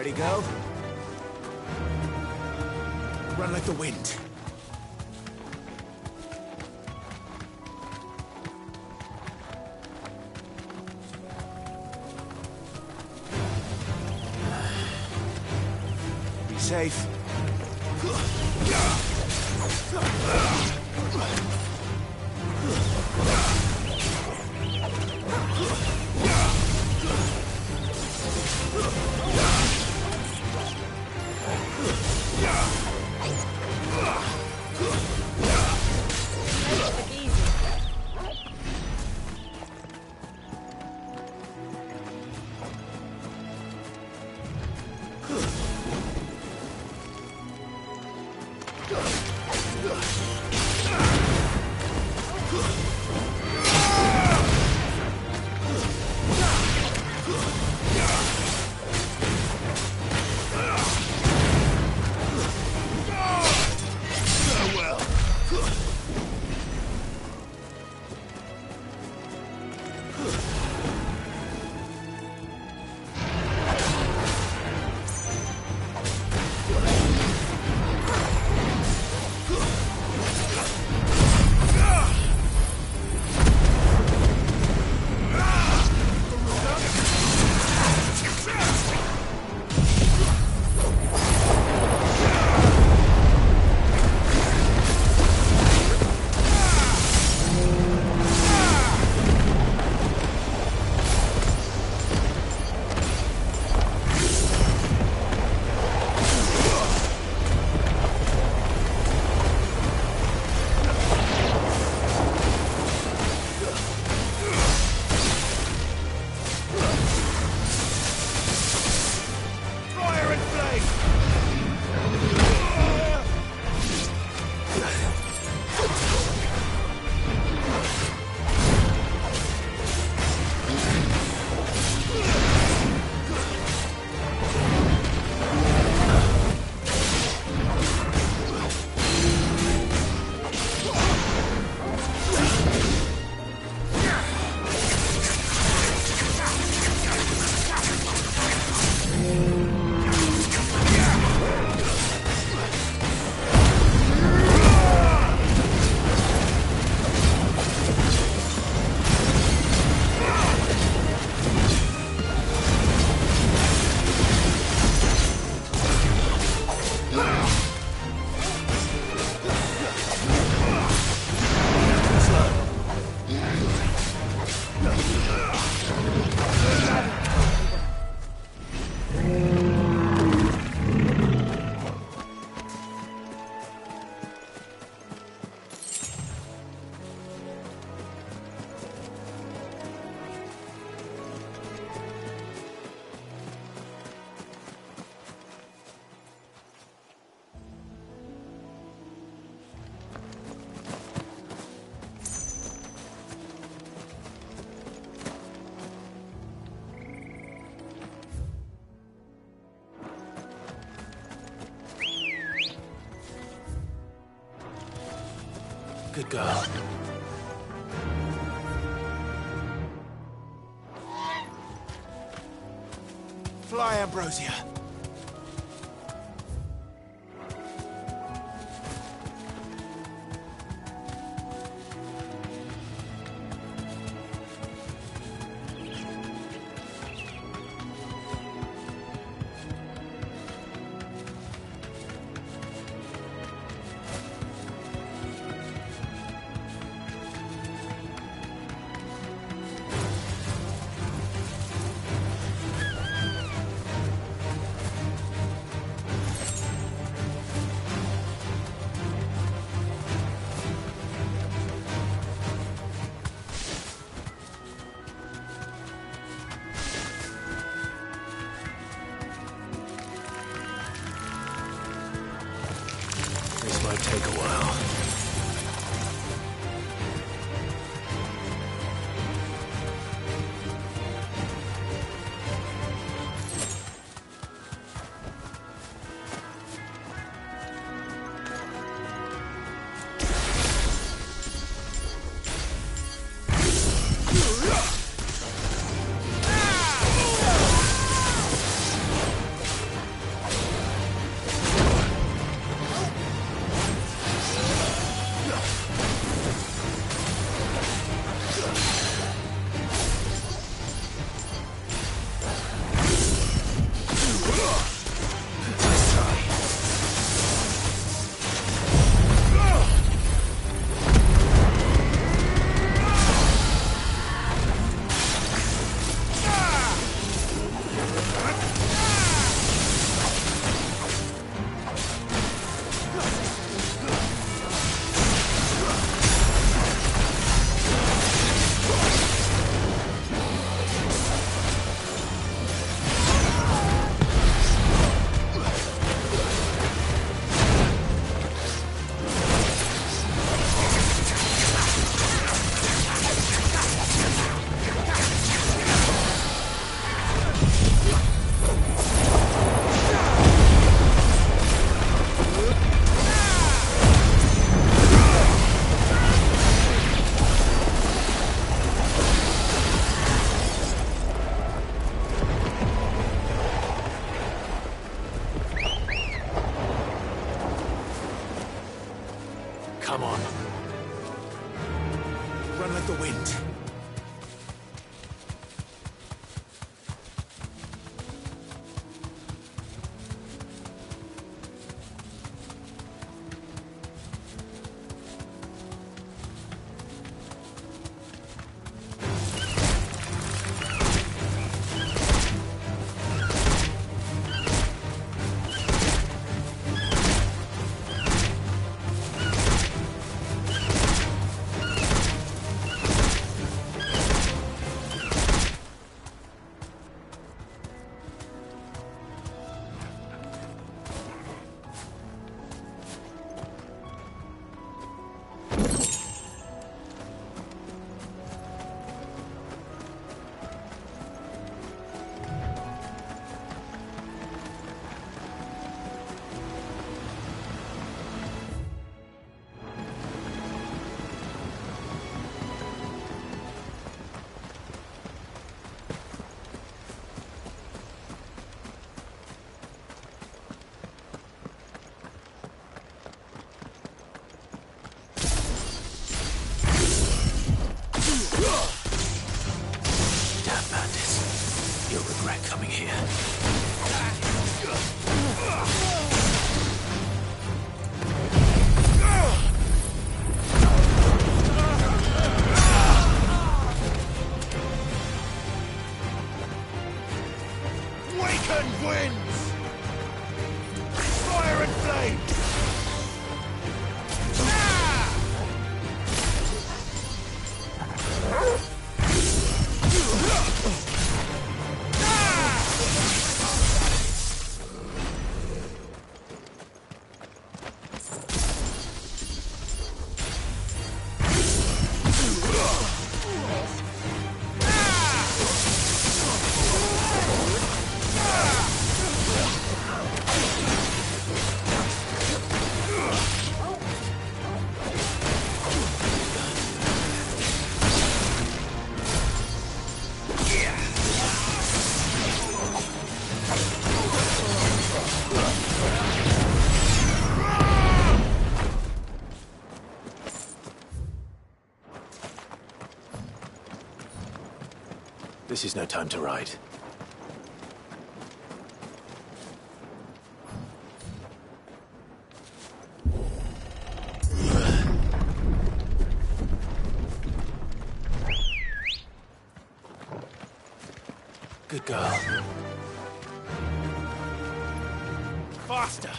Ready, go? Run like the wind. Be safe. Good girl. Fly, Ambrosia. regret coming here. Weakened winds! Fire and flames! This is no time to ride. Good girl. Faster!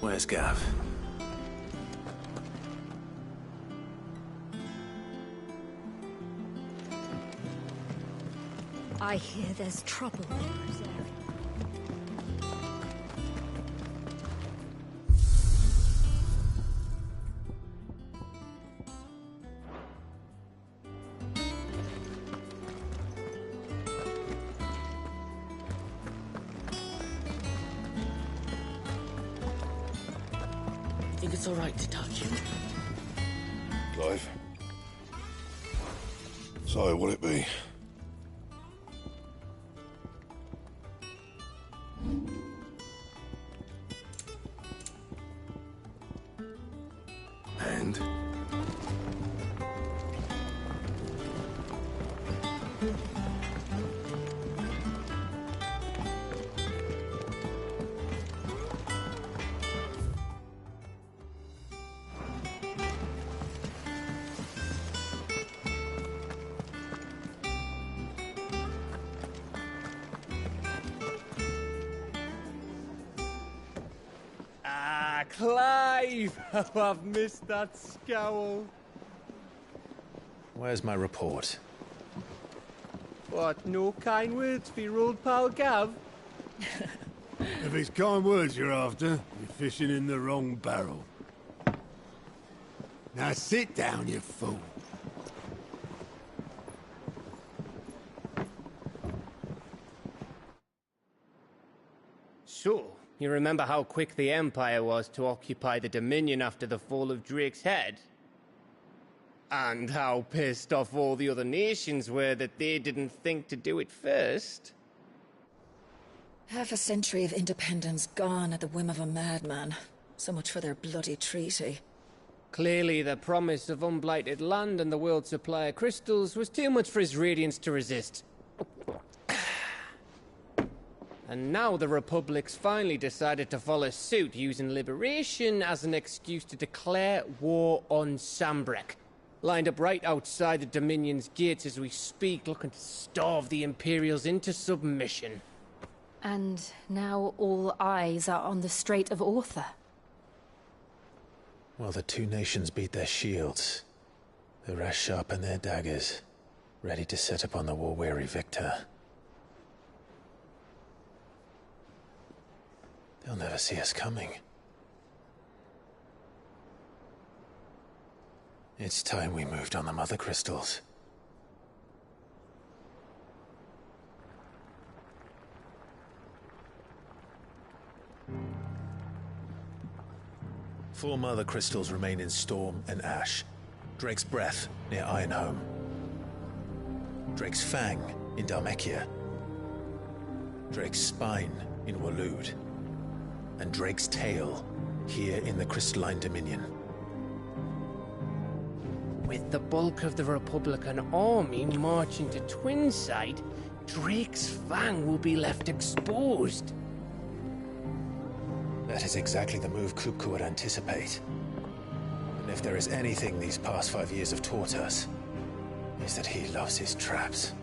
Where's Gav? I hear there's trouble in Reserve. I think it's all right to touch you. Clive. So, what'll it be? And? Clive! Oh, I've missed that scowl. Where's my report? What, no kind words for your old pal Gav? If it's kind words you're after, you're fishing in the wrong barrel. Now sit down, you fool. So, you remember how quick the Empire was to occupy the Dominion after the fall of Drake's head? And how pissed off all the other nations were that they didn't think to do it first? Half a century of independence gone at the whim of a madman. So much for their bloody treaty. Clearly, the promise of unblighted land and the world's supply of crystals was too much for his radiance to resist. And now the Republic's finally decided to follow suit, using liberation as an excuse to declare war on Sambrek. Lined up right outside the Dominion's gates as we speak, looking to starve the Imperials into submission. And now all eyes are on the Strait of Author. Well, the two nations beat their shields. The rest sharpen their daggers, ready to set upon the war-weary victor. They'll never see us coming. It's time we moved on the mother crystals. Four mother crystals remain in Storm and Ash. Drake's Breath near Ironhome. Drake's Fang in Dhalmekia. Drake's Spine in Waloed. And Drake's Tail here in the Crystalline Dominion. With the bulk of the Republican army marching to Twinside, Drake's Fang will be left exposed. That is exactly the move Kupka would anticipate. And if there is anything these past 5 years have taught us, is that he loves his traps.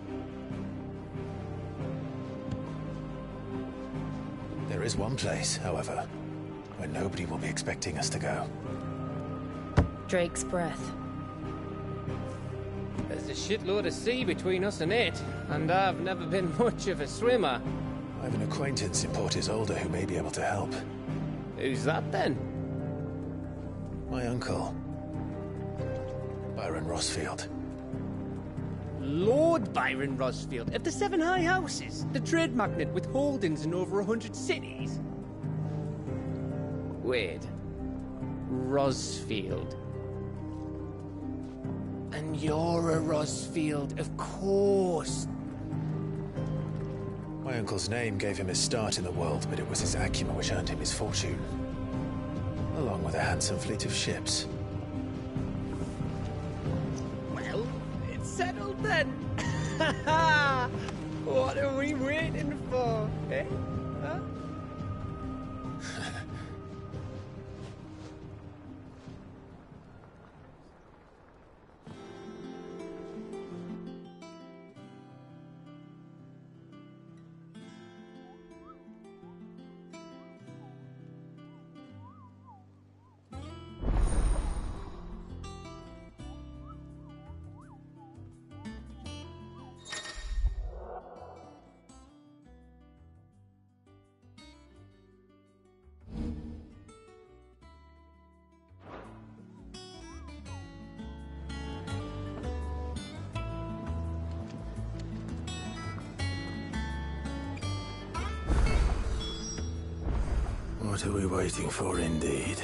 There is one place, however, where nobody will be expecting us to go. Drake's Breath. There's a shitload of sea between us and it, and I've never been much of a swimmer. I have an acquaintance in Port Isolde who may be able to help. Who's that then? My uncle, Byron Rosfield. Lord Byron Rosfield of the Seven High Houses, the trade magnate with holdings in over 100 cities. Wait. Rosfield. And you're a Rosfield, of course. My uncle's name gave him his start in the world, but it was his acumen which earned him his fortune. Along with a handsome fleet of ships. Well, it's settled then. What are we waiting for, eh? Huh? What are we waiting for, indeed?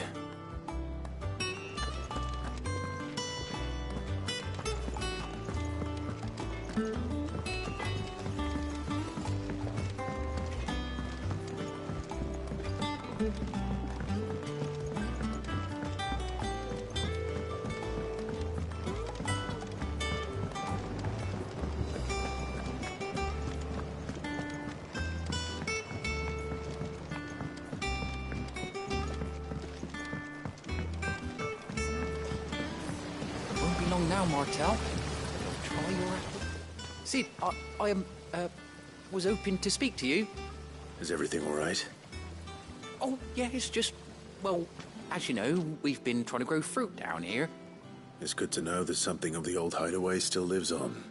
Now, Martel. Try your... Sid, I was hoping to speak to you. Is everything all right? Oh, yeah, it's just... Well, as you know, we've been trying to grow fruit down here. It's good to know that something of the old hideaway still lives on.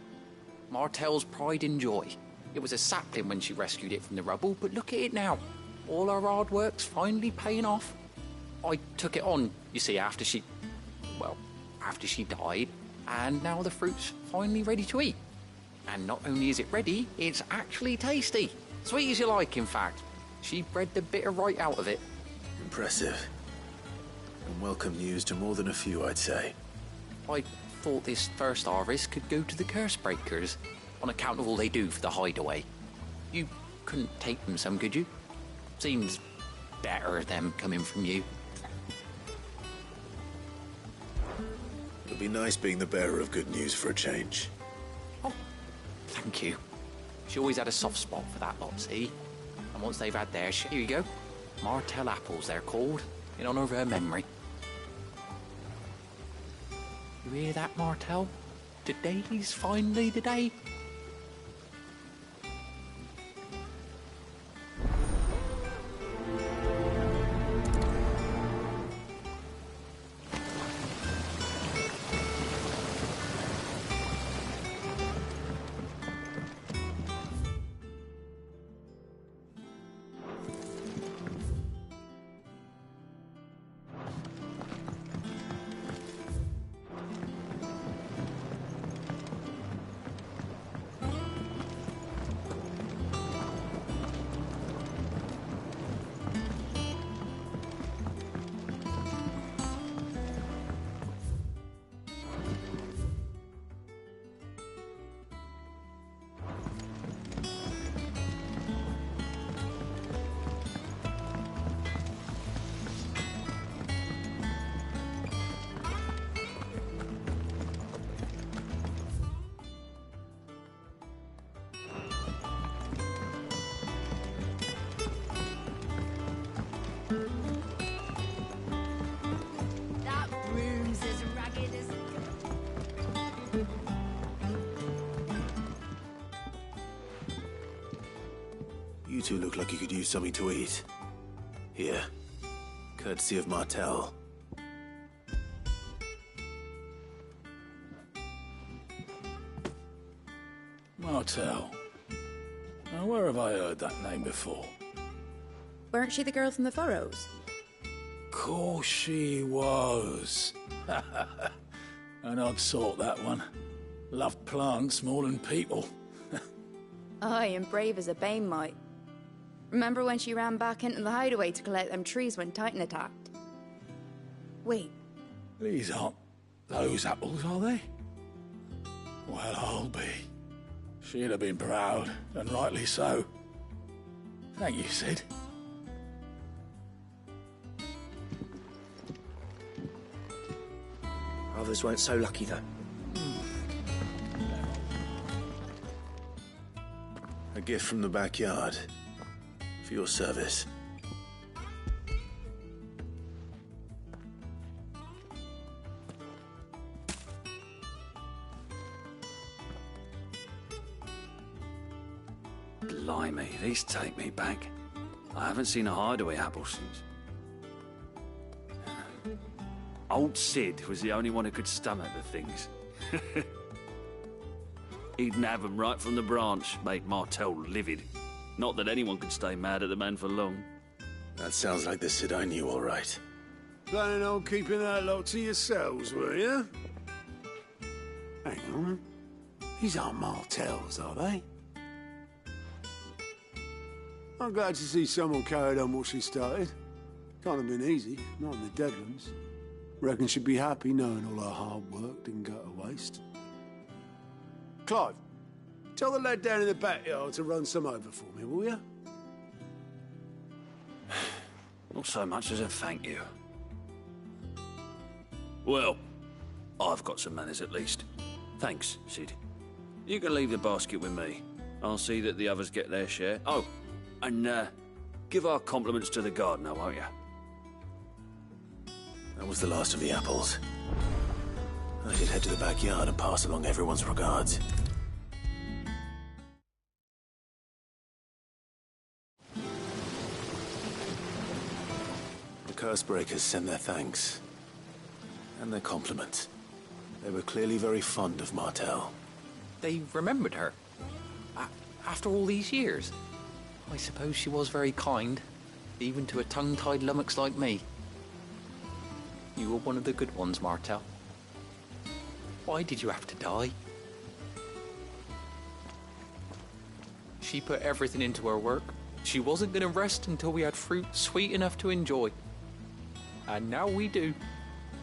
Martel's pride and joy. It was a sapling when she rescued it from the rubble, but look at it now. All our hard work's finally paying off. I took it on, you see, after she died. And now the fruit's finally ready to eat. And not only is it ready, it's actually tasty. Sweet as you like, in fact. She bred the bitter right out of it. Impressive. And welcome news to more than a few, I'd say. I thought this first harvest could go to the curse breakers, on account of all they do for the hideaway. You couldn't take them some, could you? Seems better them coming from you. It'll be nice being the bearer of good news for a change. Oh, thank you. She always had a soft spot for that lot, see? And once they've had theirs, here you go. Martel apples, they're called, in honour of her memory. You hear that, Martel? Today's finally the day. You two look like you could use something to eat. Here, courtesy of Martel. Martel. Now, where have I heard that name before? Weren't she the girl from the Furrows? Course she was. An odd sort, that one. Loved plants more than people. Aye, and brave as a bane might. Remember when she ran back into the hideaway to collect them trees when Titan attacked? Wait. These aren't those apples, are they? Well, I'll be. She'd have been proud, and rightly so. Thank you, Sid. Others weren't so lucky, though. A gift from the backyard. For your service. Blimey, these take me back. I haven't seen a hideaway apple since. Old Sid was the only one who could stomach the things. He'd nab them right from the branch, made Martel livid. Not that anyone could stay mad at the man for long. That sounds like the Sid I knew, all right. Planning on keeping that lot to yourselves, were you? Hang on. These aren't Martels, are they? I'm glad to see someone carried on what she started. Can't have been easy, not in the Deadlands. Reckon she'd be happy knowing all her hard work didn't go to waste. Clive, tell the lad down in the backyard to run some over for me, will you? Not so much as a thank you. Well, I've got some manners at least. Thanks, Sid. You can leave the basket with me. I'll see that the others get their share. Oh, and give our compliments to the gardener, won't you? That was the last of the apples. I should head to the backyard and pass along everyone's regards. The Cursebreakers send their thanks. And their compliments. They were clearly very fond of Martel. They remembered her. After all these years. I suppose she was very kind, even to a tongue-tied lummox like me. You were one of the good ones, Martel. Why did you have to die? She put everything into her work. She wasn't going to rest until we had fruit sweet enough to enjoy. And now we do.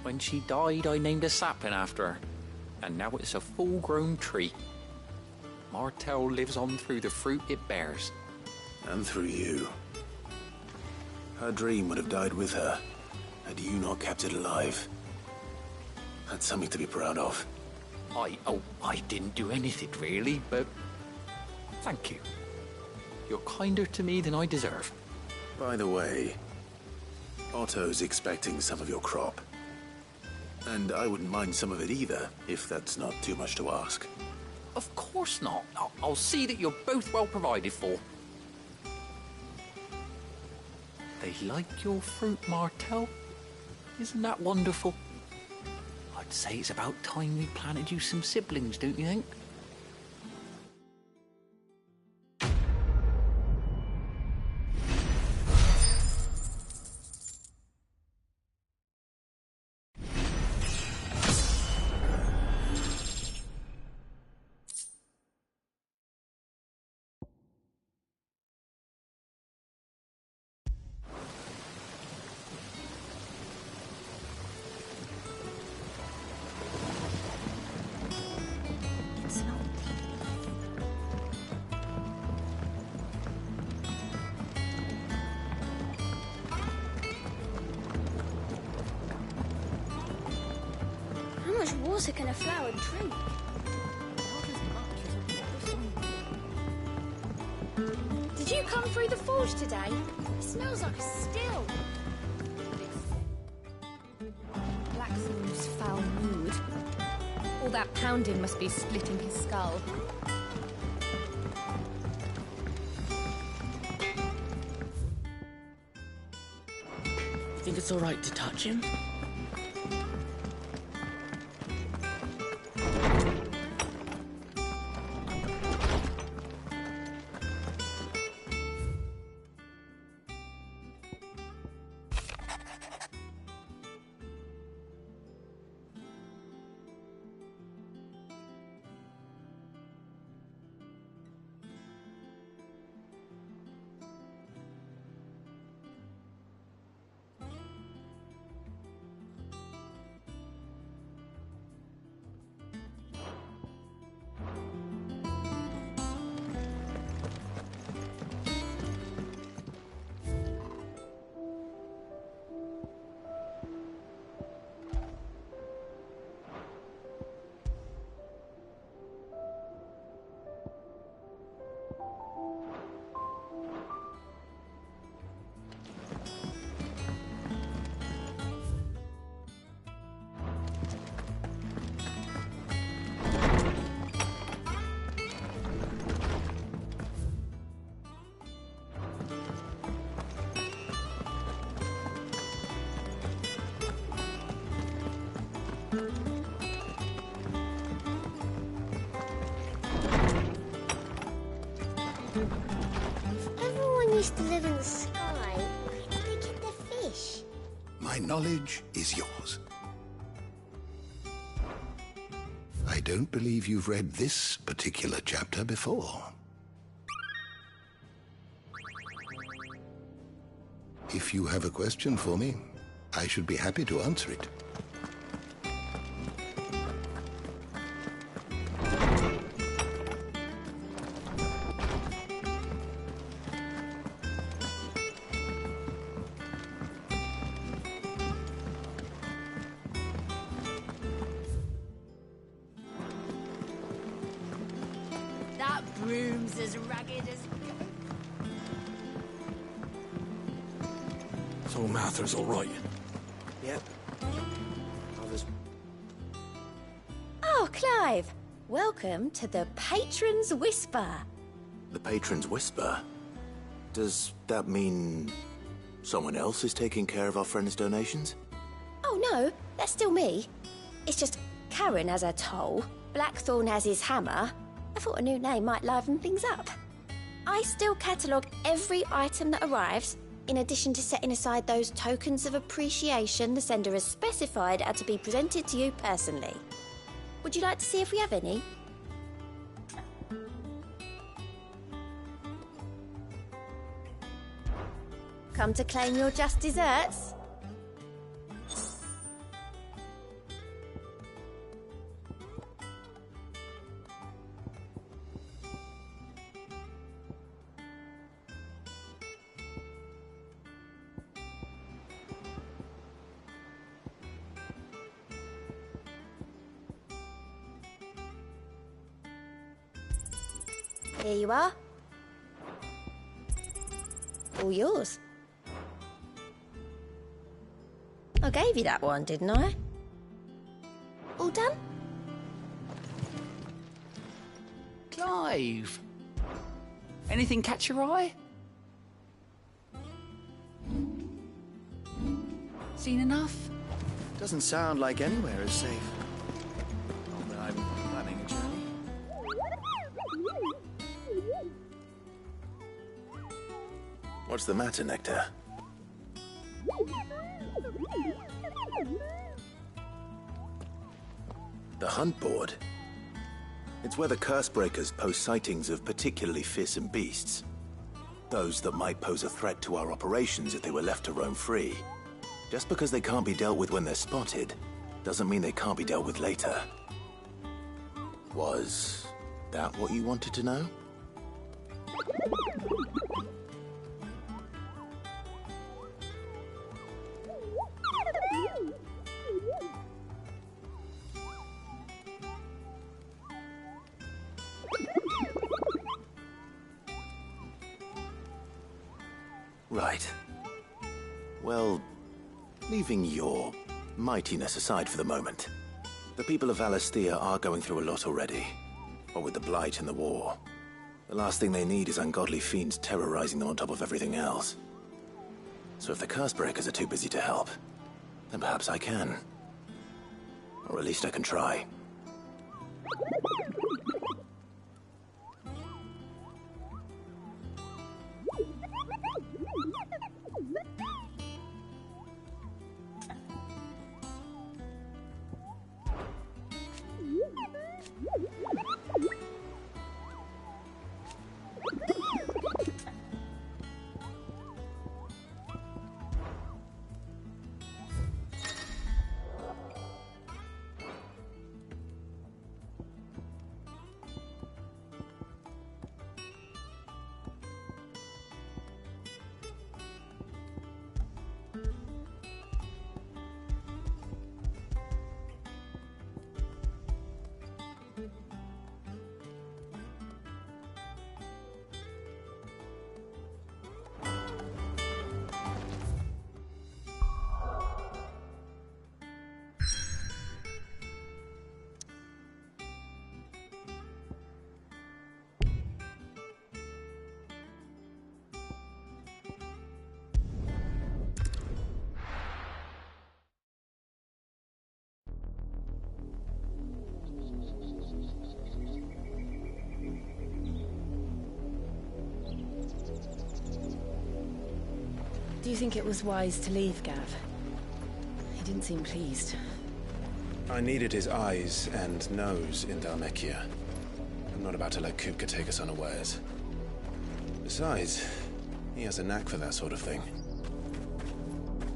When she died, I named a sapling after her. And now it's a full-grown tree. Martel lives on through the fruit it bears. And through you. Her dream would have died with her, had you not kept it alive. That's something to be proud of. I didn't do anything really, but thank you. You're kinder to me than I deserve. By the way, Otto's expecting some of your crop. And I wouldn't mind some of it either, if that's not too much to ask. Of course not. I'll see that you're both well provided for. They like your fruit, Martel. Isn't that wonderful? I'd say it's about time we planted you some siblings, don't you think? How much water can a flower drink? Did you come through the forge today? It smells like a still. Blackthorn's foul mood. All that pounding must be splitting his skull. think it's all right to touch him? Everyone used to live in the sky. Where did they get their fish? My knowledge is yours. I don't believe you've read this particular chapter before. If you have a question for me, I should be happy to answer it. That broom's as ragged as... So Martha's all right? Yep. Oh, Clive! Welcome to the Patron's Whisper. The Patron's Whisper? Does that mean someone else is taking care of our friend's donations? Oh no, that's still me. It's just Karen has her toll, Blackthorn has his hammer. I thought a new name might liven things up. I still catalogue every item that arrives, in addition to setting aside those tokens of appreciation the sender has specified are to be presented to you personally. Would you like to see if we have any? Come to claim your just desserts? Here you are. All yours. I gave you that one, didn't I? All done? Clive! Anything catch your eye? Seen enough? Doesn't sound like anywhere is safe. Not that I'm planning a journey. What's the matter, Nectar? The hunt board? It's where the Cursebreakers post sightings of particularly fearsome beasts. Those that might pose a threat to our operations if they were left to roam free. Just because they can't be dealt with when they're spotted, doesn't mean they can't be dealt with later. Was that what you wanted to know? Right. Well, leaving your mightiness aside for the moment, the people of Valisthea are going through a lot already. What with the Blight and the war, the last thing they need is ungodly fiends terrorizing them on top of everything else. So if the curse breakers are too busy to help, then perhaps I can. Or at least I can try. Do you think it was wise to leave, Gav? He didn't seem pleased. I needed his eyes and nose in Dhalmekia. I'm not about to let Kupka take us unawares. Besides, he has a knack for that sort of thing.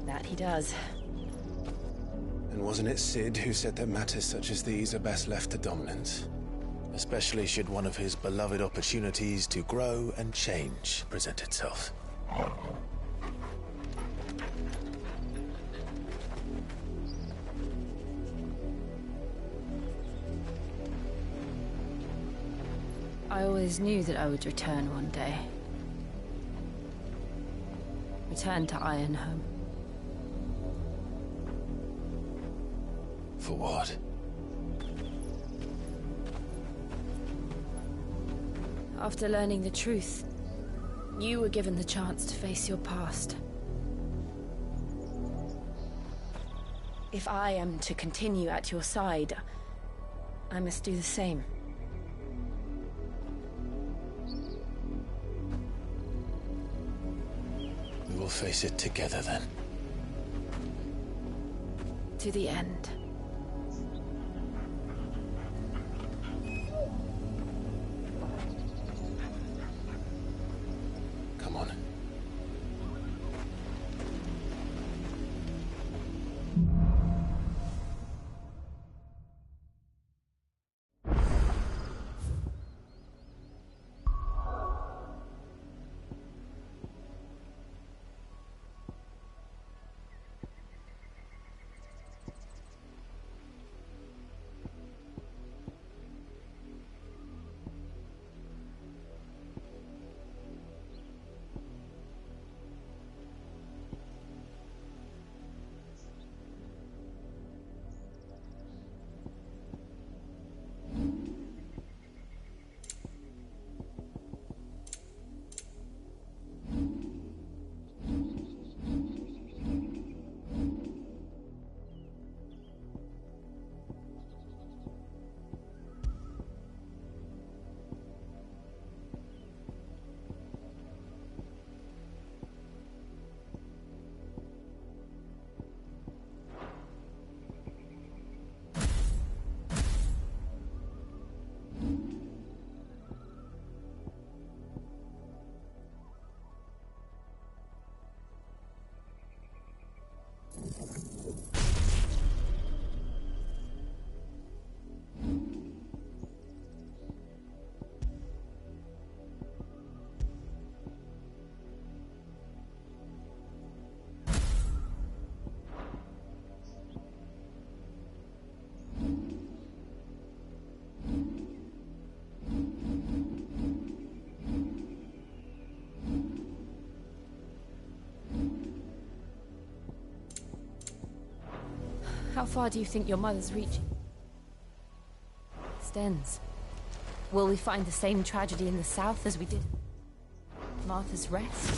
That he does. And wasn't it Sid who said that matters such as these are best left to dominance? Especially should one of his beloved opportunities to grow and change present itself. I always knew that I would return one day. Return to Ironhome. For what? After learning the truth, you were given the chance to face your past. If I am to continue at your side, I must do the same. We will face it together then. To the end. Come on. How far do you think your mother's reaching? Stens. Will we find the same tragedy in the south as we did Martha's Rest?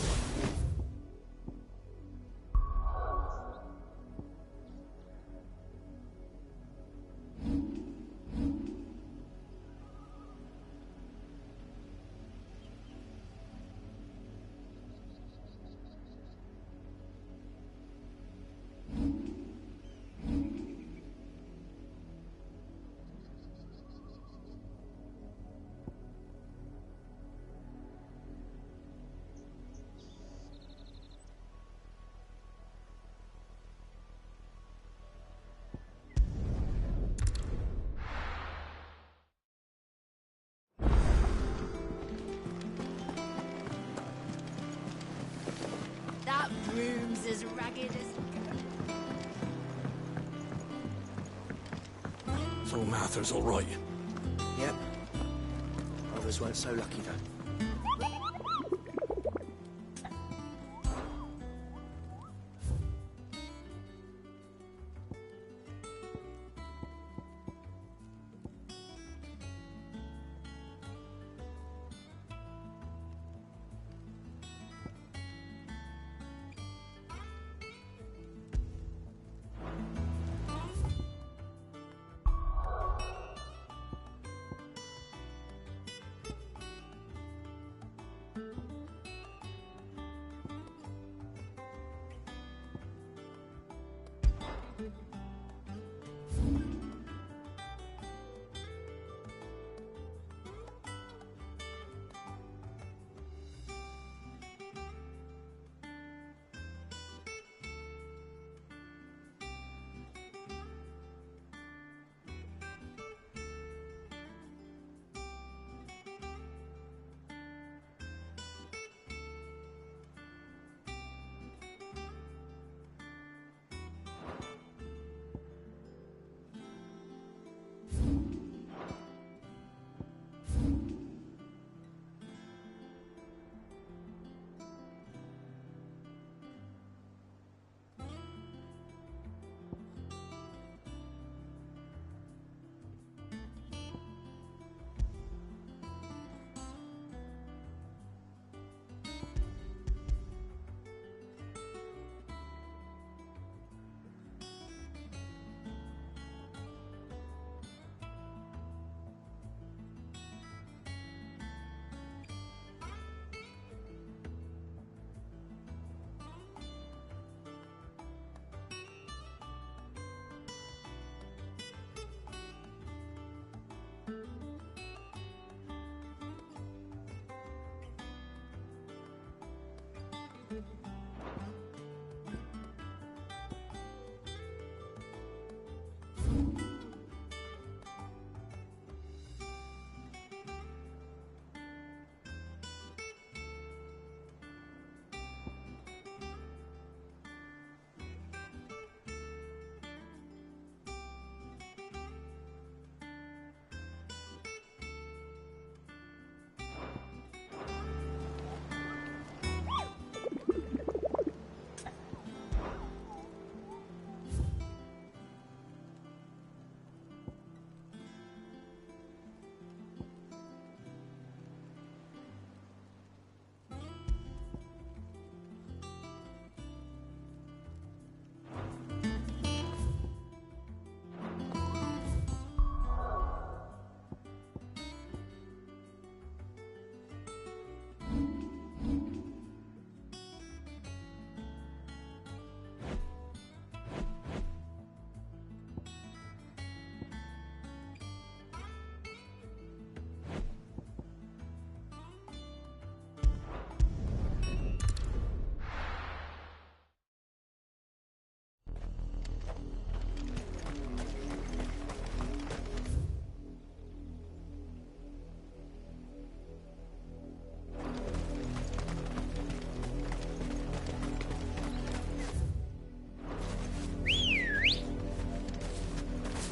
as ragged as... So Martha's all right. Yep. Others weren't so lucky, though.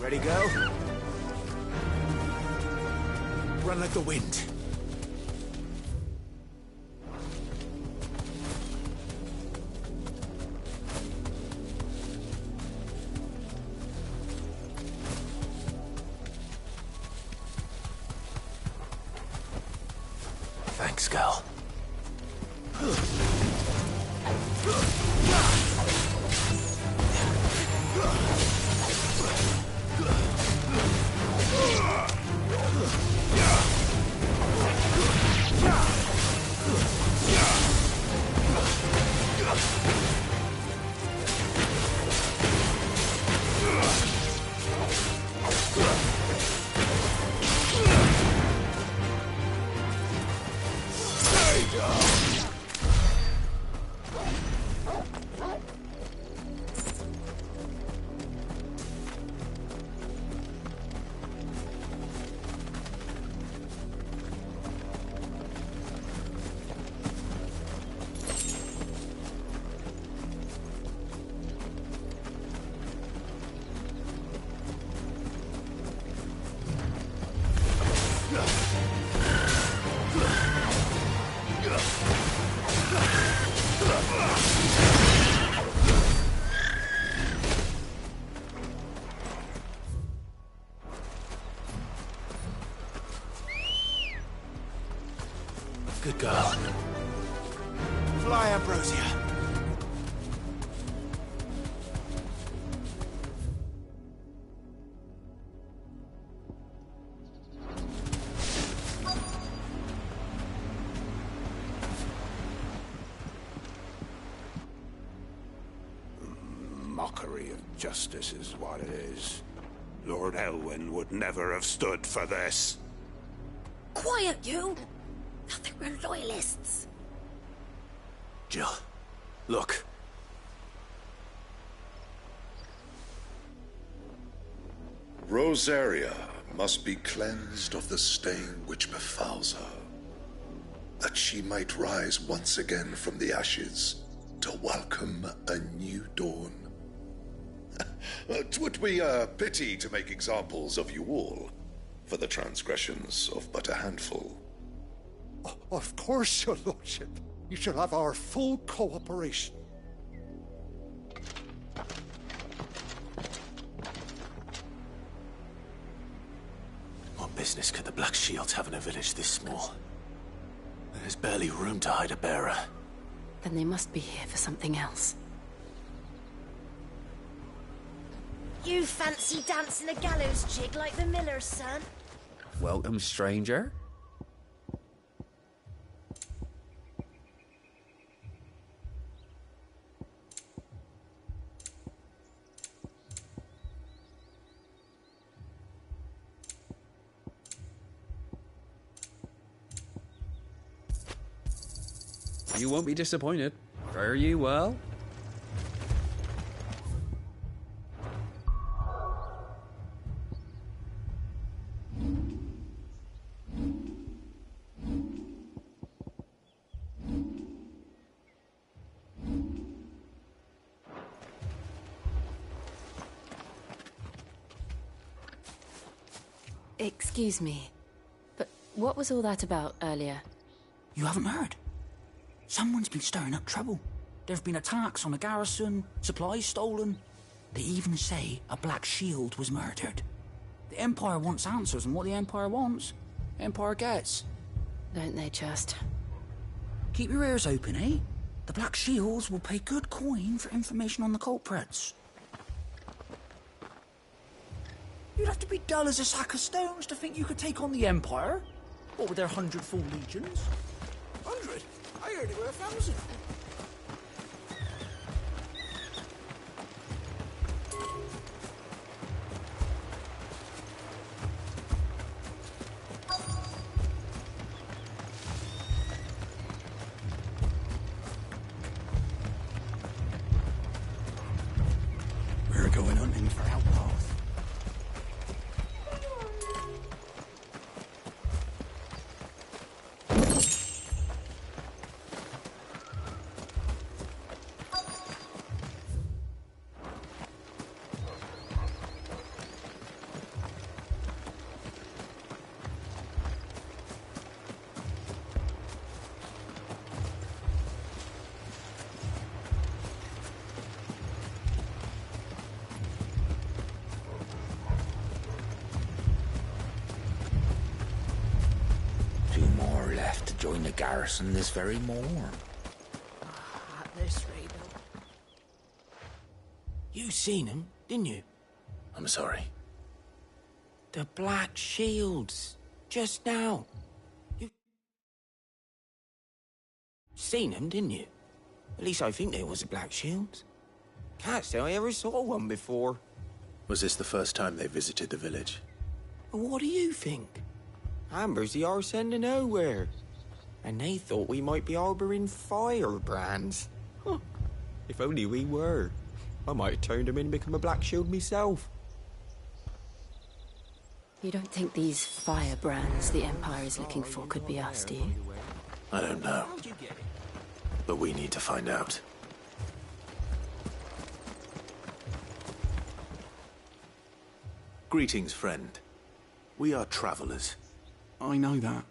Ready, go? Run like the wind. Thanks, girl. Fly, Ambrosia. Mockery of justice is what it is. Lord Elwyn would never have stood for this. Quiet, you! I think we're loyalists. Jill, look. Rosaria must be cleansed of the stain which befouls her, that she might rise once again from the ashes to welcome a new dawn. 'Twould be a pity to make examples of you all for the transgressions of but a handful. Of course, your lordship. You shall have our full cooperation. What business could the Black Shields have in a village this small? There's barely room to hide a bearer. Then they must be here for something else. You fancy dancing a gallows jig like the miller's son? Welcome, stranger. You won't be disappointed. Fare you well. Excuse me, but what was all that about earlier? You haven't heard? Someone's been stirring up trouble. There have been attacks on the garrison, supplies stolen. They even say a Black Shield was murdered. The Empire wants answers, and what the Empire wants, the Empire gets. Don't they just? Keep your ears open, eh? The Black Shields will pay good coin for information on the culprits. You'd have to be dull as a sack of stones to think you could take on the Empire. What with their 100 full legions? 100? I heard it were 1,000. We're going hunting for outlaws. Join the garrison this very morn. Heartless Rabel. You seen him, didn't you? I'm sorry. The Black Shields. Just now. You seen him, didn't you? At least I think there was a Black Shields. Can't say I ever saw one before. Was this the first time they visited the village? What do you think? Amber's the arse end of nowhere. And they thought we might be harbouring firebrands. Huh. If only we were. I might have turned them in and become a Black Shield myself. You don't think these firebrands the Empire is looking for could be us, do you? I don't know. But we need to find out. Greetings, friend. We are travelers. I know that.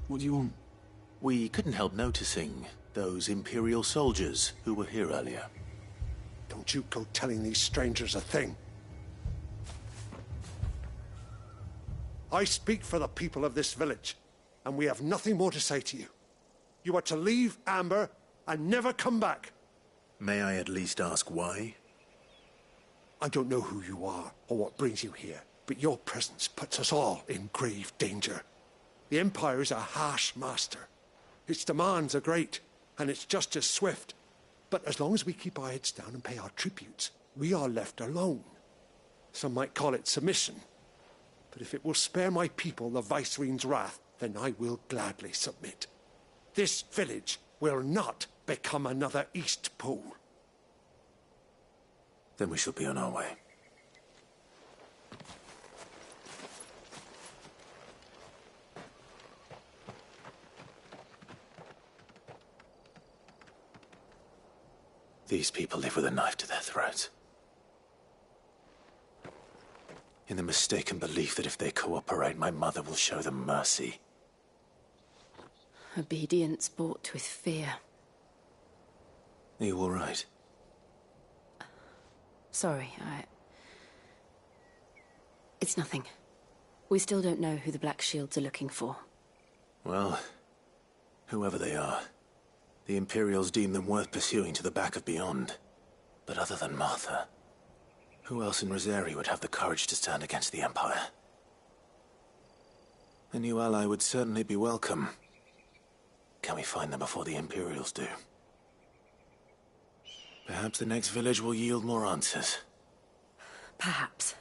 What do you want? We couldn't help noticing those Imperial soldiers who were here earlier. Don't you go telling these strangers a thing. I speak for the people of this village, and we have nothing more to say to you. You are to leave Amber and never come back. May I at least ask why? I don't know who you are or what brings you here, but your presence puts us all in grave danger. The Empire is a harsh master. Its demands are great, and its justice swift. But as long as we keep our heads down and pay our tributes, we are left alone. Some might call it submission. But if it will spare my people the Viceroy's wrath, then I will gladly submit. This village will not become another East Pole. Then we shall be on our way. These people live with a knife to their throats. In the mistaken belief that if they cooperate, my mother will show them mercy. Obedience bought with fear. Are you all right? Sorry, It's nothing. We still don't know who the Black Shields are looking for. Well, whoever they are, the Imperials deem them worth pursuing to the back of beyond. But other than Martha, who else in Rosari would have the courage to stand against the Empire? A new ally would certainly be welcome. Can we find them before the Imperials do? Perhaps the next village will yield more answers. Perhaps.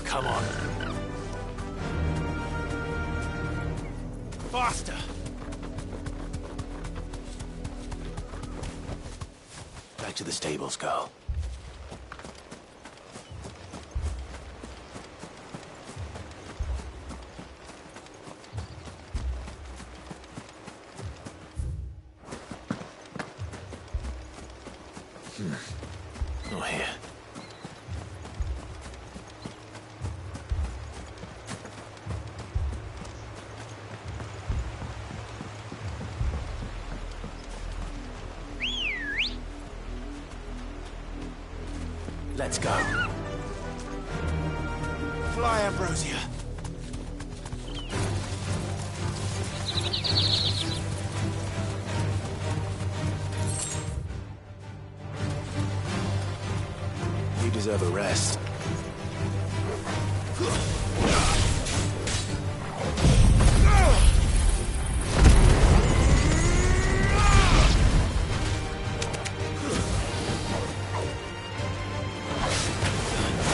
Come on. Faster! Back to the stables, girl. Oh, here. Let's go. Fly, Ambrosia. You deserve a rest.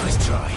Nice try.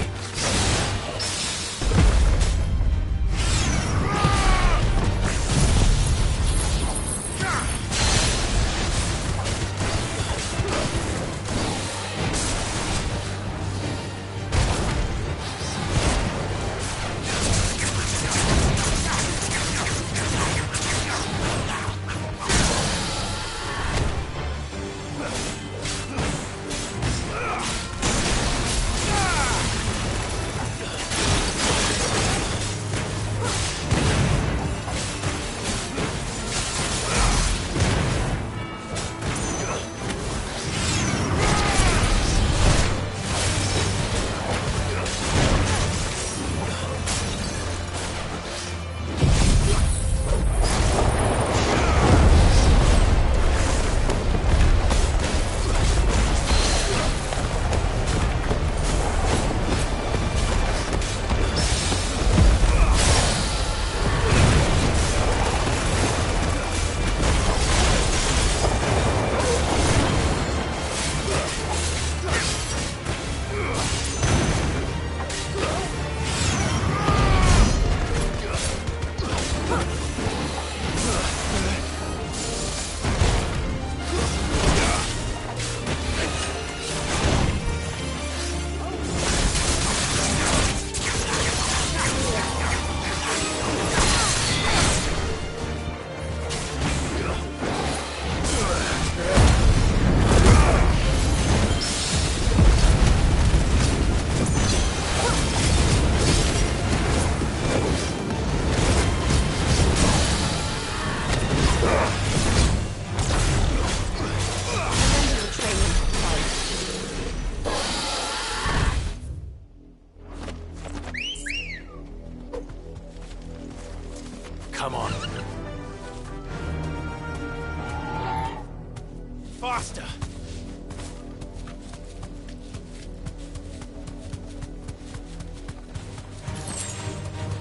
Faster!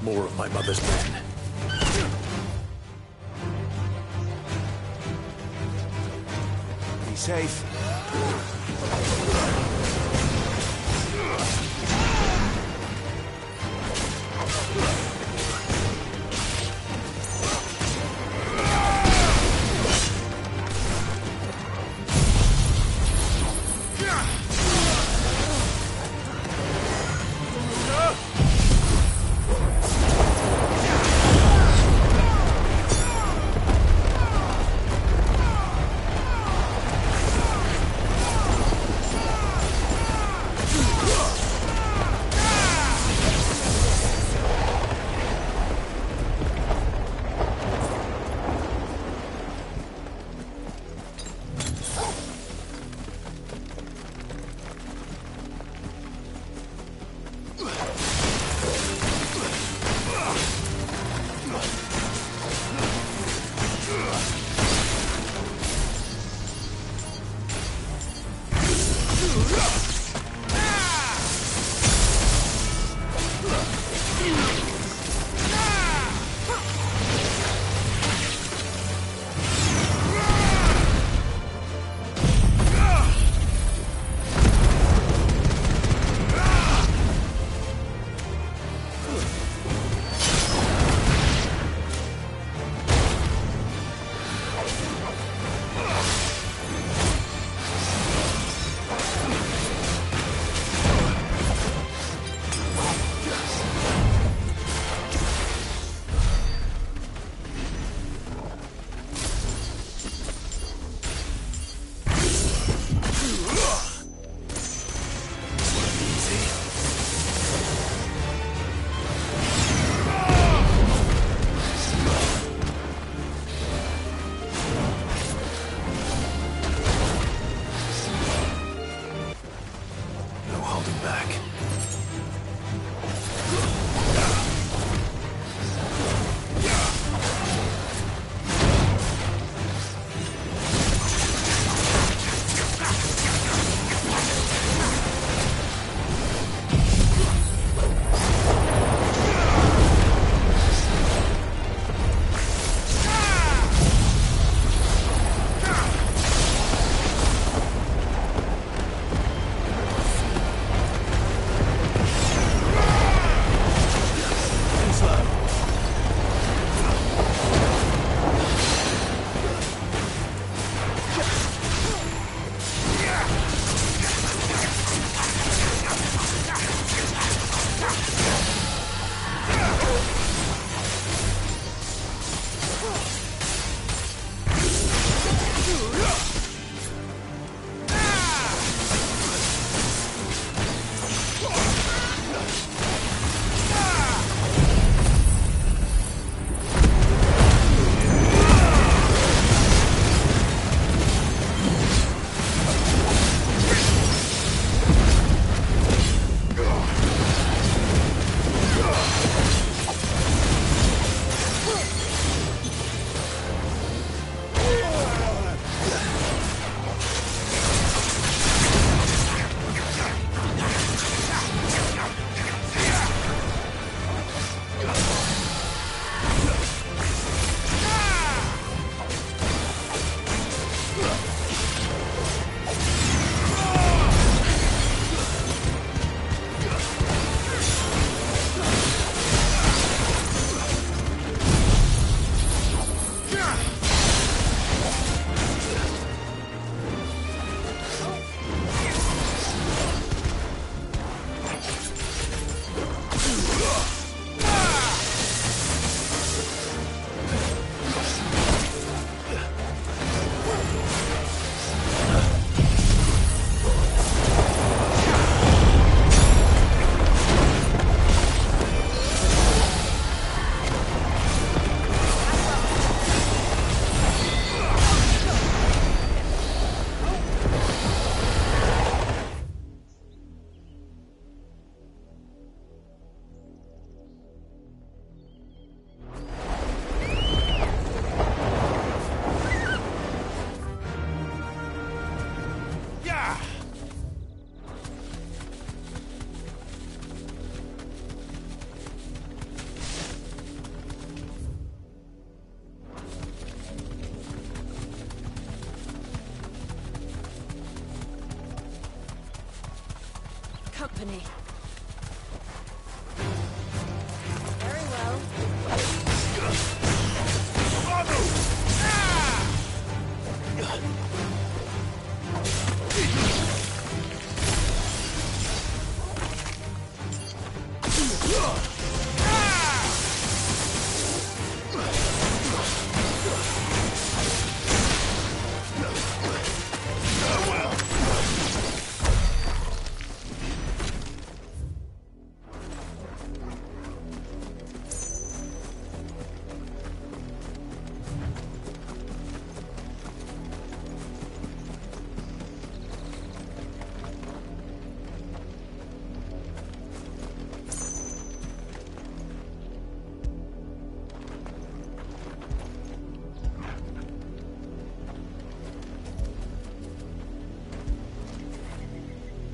More of my mother's men. Be safe. company. Very well.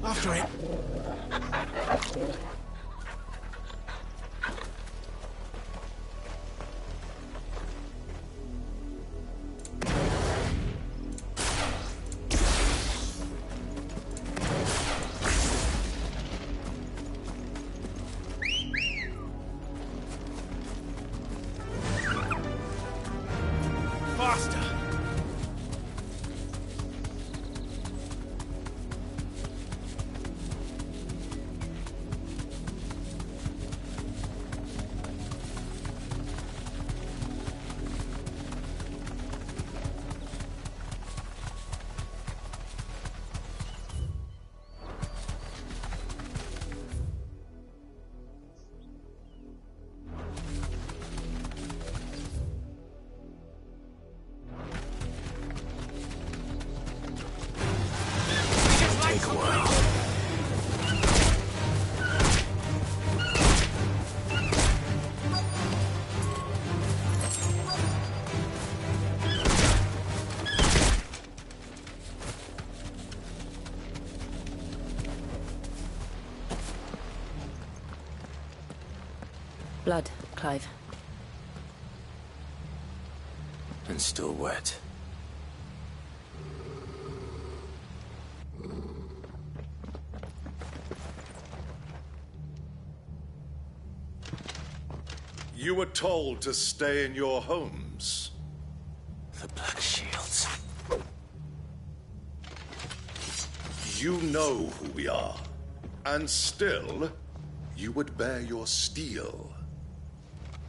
After it. Faster. Take a while. Blood, Clive. And still wet. You were told to stay in your homes. The Black Shields. You know who we are. And still, you would bear your steel.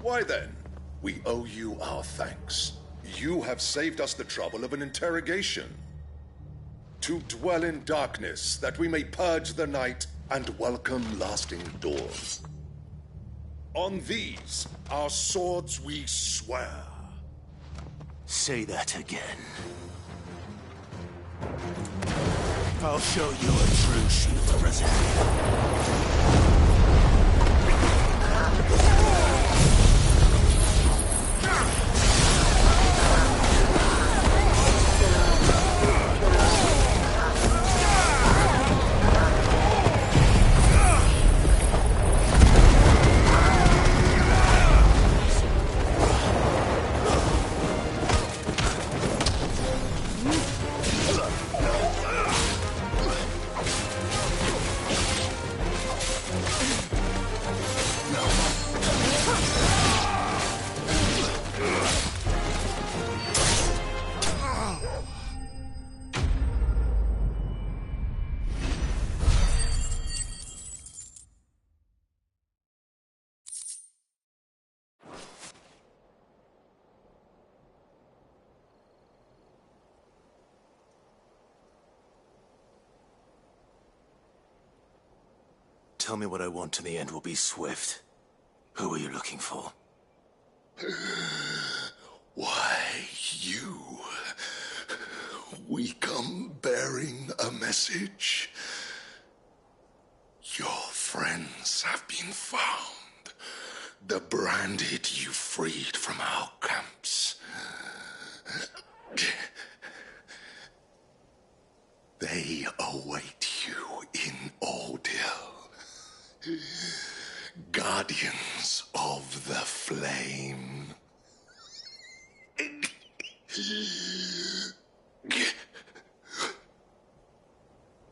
Why then? We owe you our thanks. You have saved us the trouble of an interrogation. To dwell in darkness, that we may purge the night and welcome lasting dawn. On these, our swords we swear. Say that again. I'll show you a true shield reserve. Tell me what I want and the end will be swift. Who are you looking for? Why, you. We come bearing a message. Your friends have been found. The branded you freed from our camps. They await you in Ordeal. Guardians of the Flame.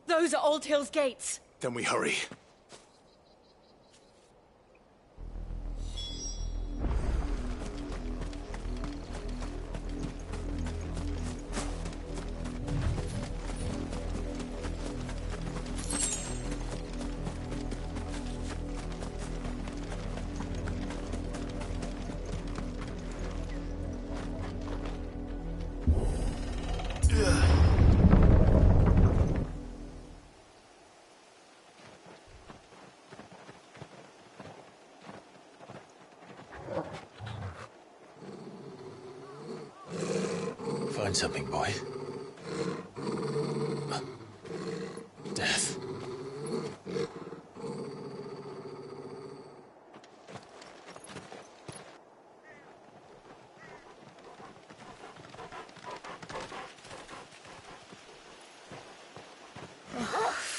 Those are Old Hill's gates. Then we hurry. find something, boy. Death.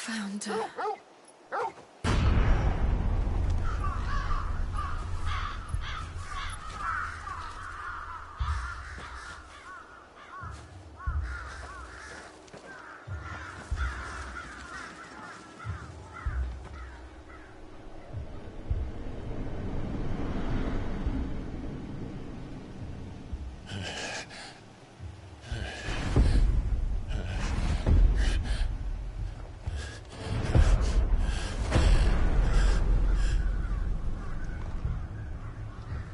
Found her.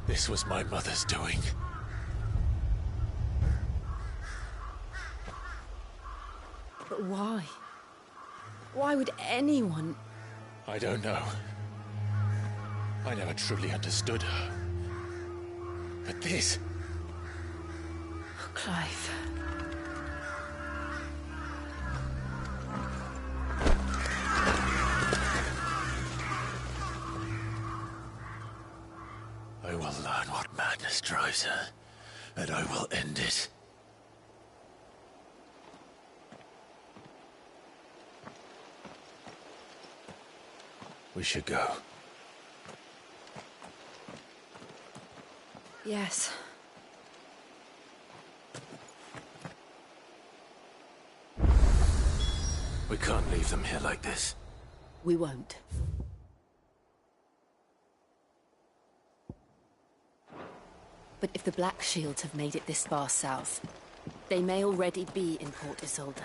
This was my mother's doing. But why? Why would anyone... I don't know. I never truly understood her. But this... Oh, Clive. I will learn what madness drives her, and I will end it. We should go. Yes. We can't leave them here like this. We won't. But if the Black Shields have made it this far south, they may already be in Port Isolde.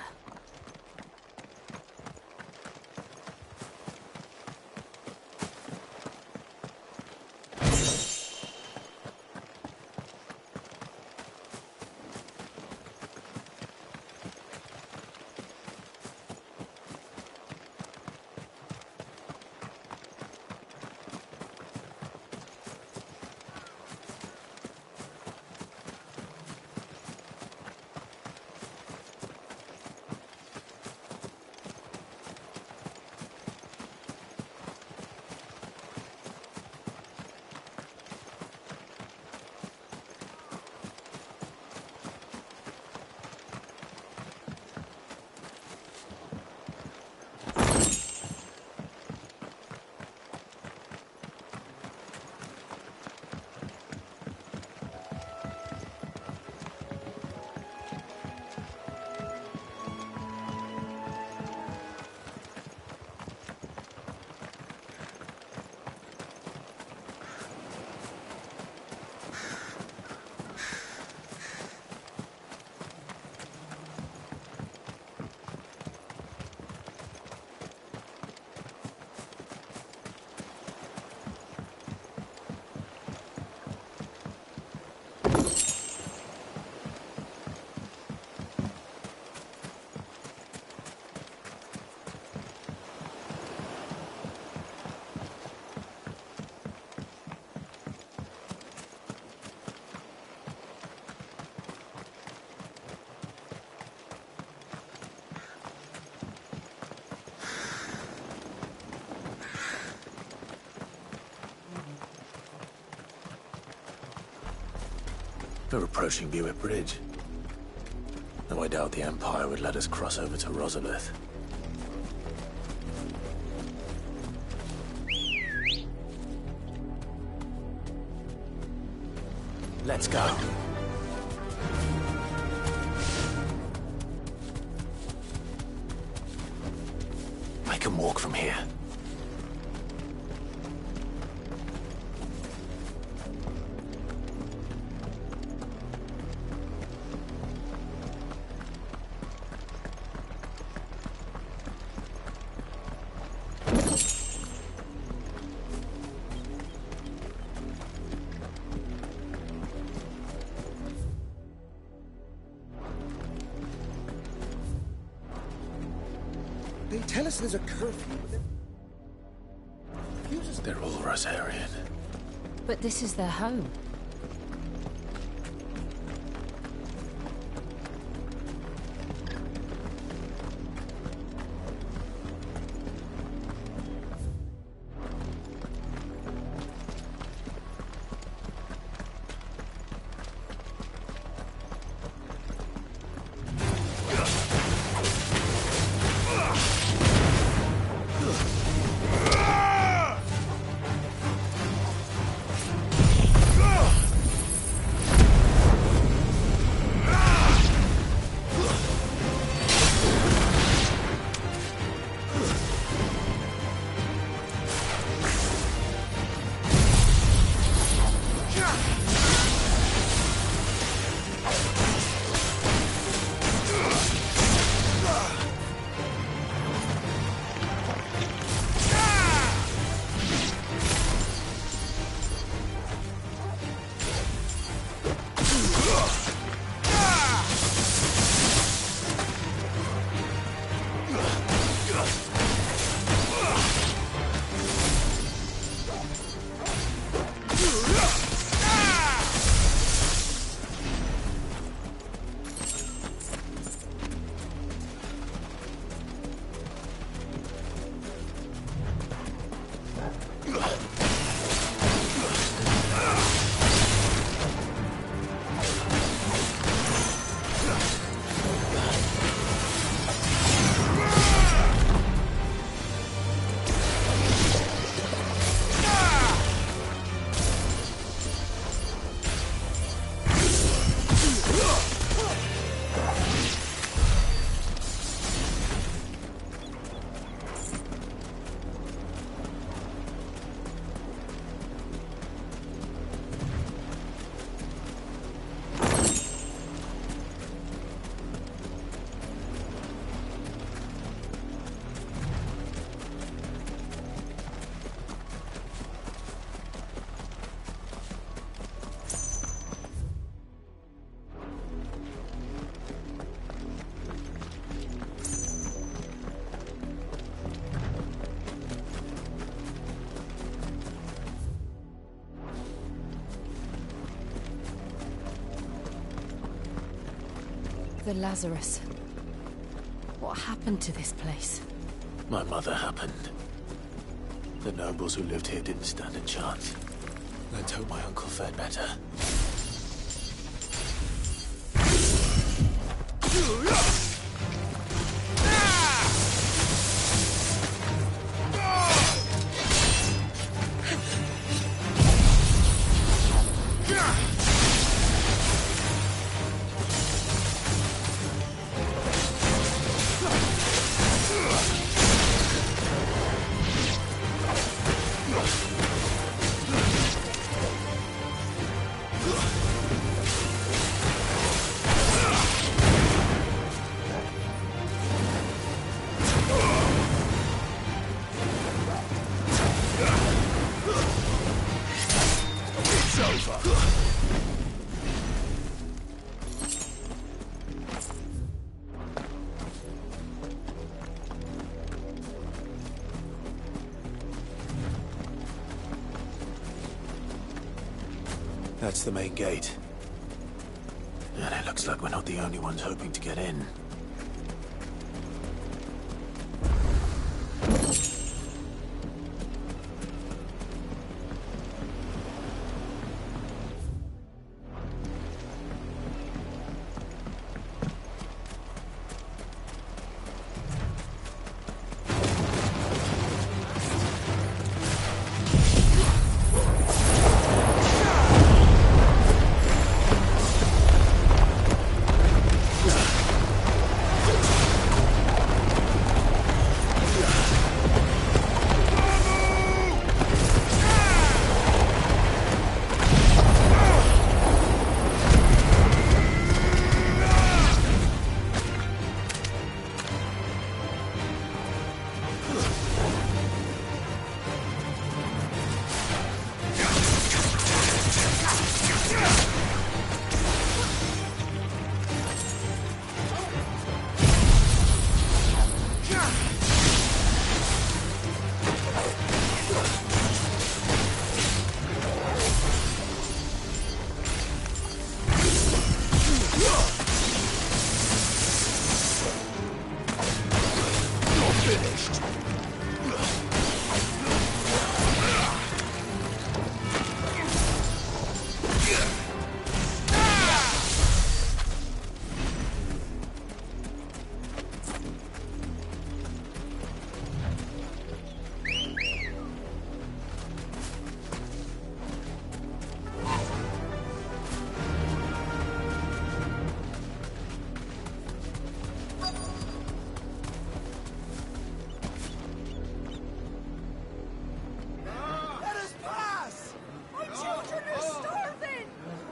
We're approaching Buick Bridge. Though I doubt the Empire would let us cross over to Rosalith. Let's go. I can walk from here. They tell us there's a curfew, but they're all Rosarian. But this is their home. The Lazarus. What happened to this place? My mother happened. The nobles who lived here didn't stand a chance. Let's hope my uncle fared better. That's the main gate. And it looks like we're not the only ones hoping to get in.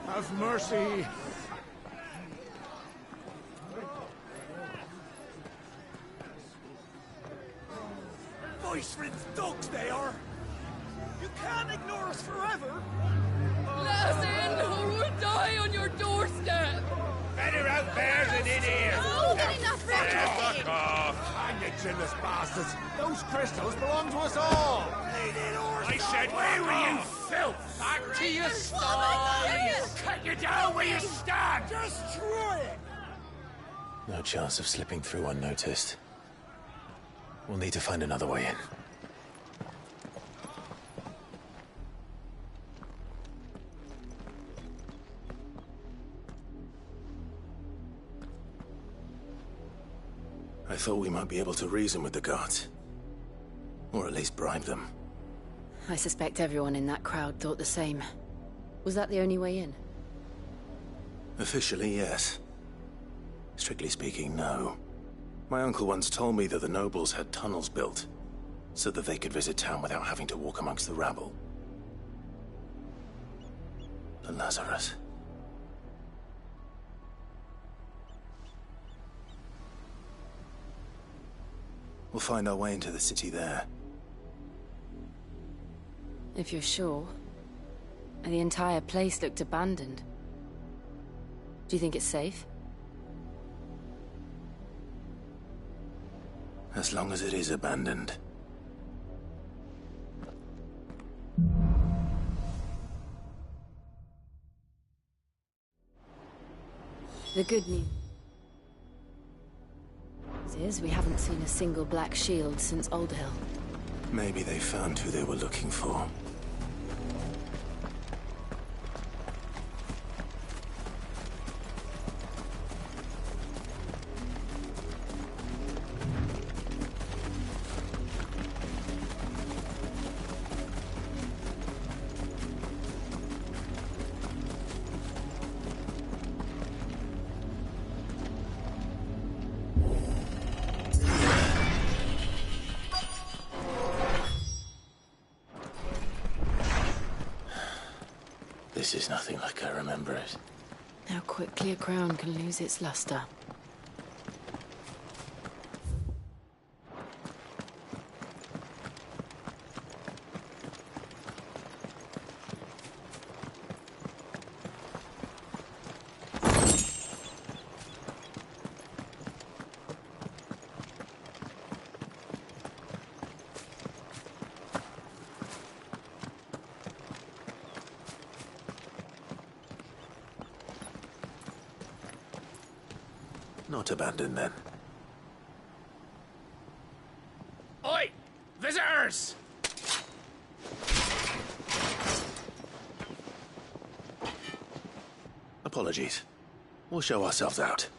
Have mercy. Voice-rinsed dogs they are. You can't ignore us forever. Let us in, or we'll die on your doorstep. Better out bears than in here. Oh, get enough for Fuck off. Hang you chinless bastards. Those crystals belong to us all. I said, where were you, filth? Back to your sties. Cut you down where you stand. Destroy it. No chance of slipping through unnoticed. We'll need to find another way in. I thought we might be able to reason with the guards. Or at least bribe them. I suspect everyone in that crowd thought the same. Was that the only way in? Officially, yes. Strictly speaking, no. My uncle once told me that the nobles had tunnels built, so that they could visit town without having to walk amongst the rabble. The Lazarus. We'll find our way into the city there. If you're sure. The entire place looked abandoned. Do you think it's safe? As long as it is abandoned. The good news. news is we haven't seen a single black shield since Old Hill. Maybe they found who they were looking for. This is nothing like I remember it. How quickly a crown can lose its luster. Not abandoned, then. Oi! Visitors! Apologies. We'll show ourselves out.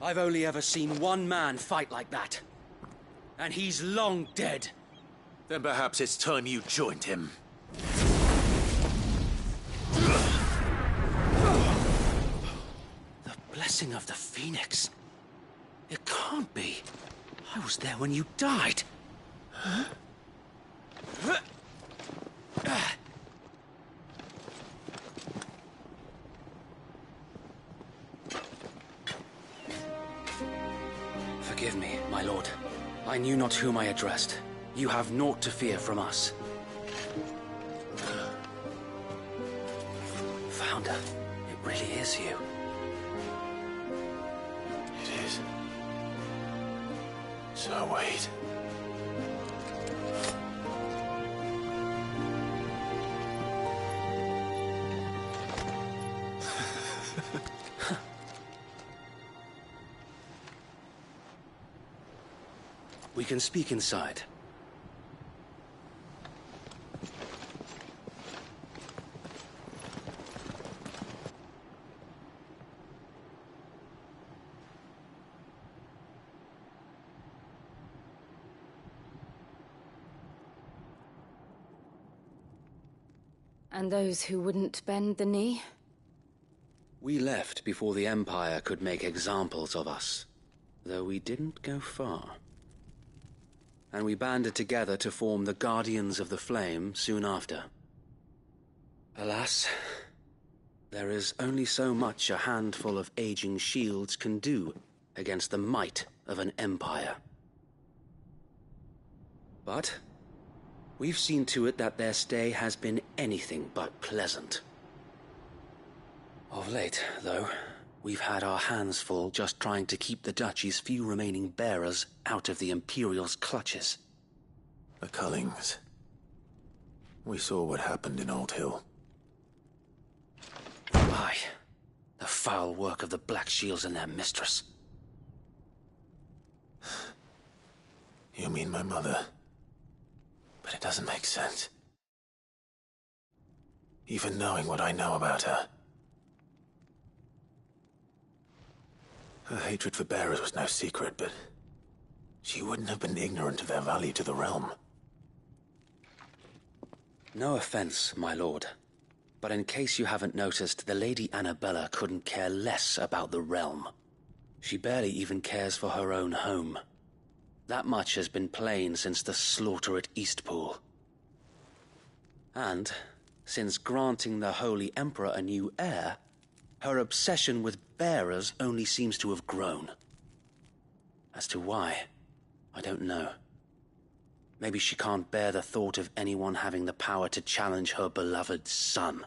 I've only ever seen one man fight like that. And he's long dead. Then perhaps it's time you joined him. The blessing of the Phoenix. It can't be. I was there when you died. Huh? Forgive me, my lord. I knew not whom I addressed. You have naught to fear from us. Founder, it really is you. It is. So wait. We can speak inside. And those who wouldn't bend the knee? We left before the Empire could make examples of us, though we didn't go far. And we banded together to form the Guardians of the Flame soon after. Alas, there is only so much a handful of aging shields can do against the might of an empire. But we've seen to it that their stay has been anything but pleasant. Of late, though, we've had our hands full just trying to keep the Duchy's few remaining bearers out of the Imperial's clutches. The Cullings. We saw what happened in Old Hill. Aye. The foul work of the Black Shields and their mistress. You mean my mother? But it doesn't make sense. Even knowing what I know about her. Her hatred for bearers was no secret, but She wouldn't have been ignorant of their value to the realm. No offense, my lord. But in case you haven't noticed, the Lady Annabella couldn't care less about the realm. She barely even cares for her own home. That much has been plain since the slaughter at Eastpool. And, since granting the Holy Emperor a new heir, her obsession with bearers only seems to have grown. As to why, I don't know. Maybe she can't bear the thought of anyone having the power to challenge her beloved son.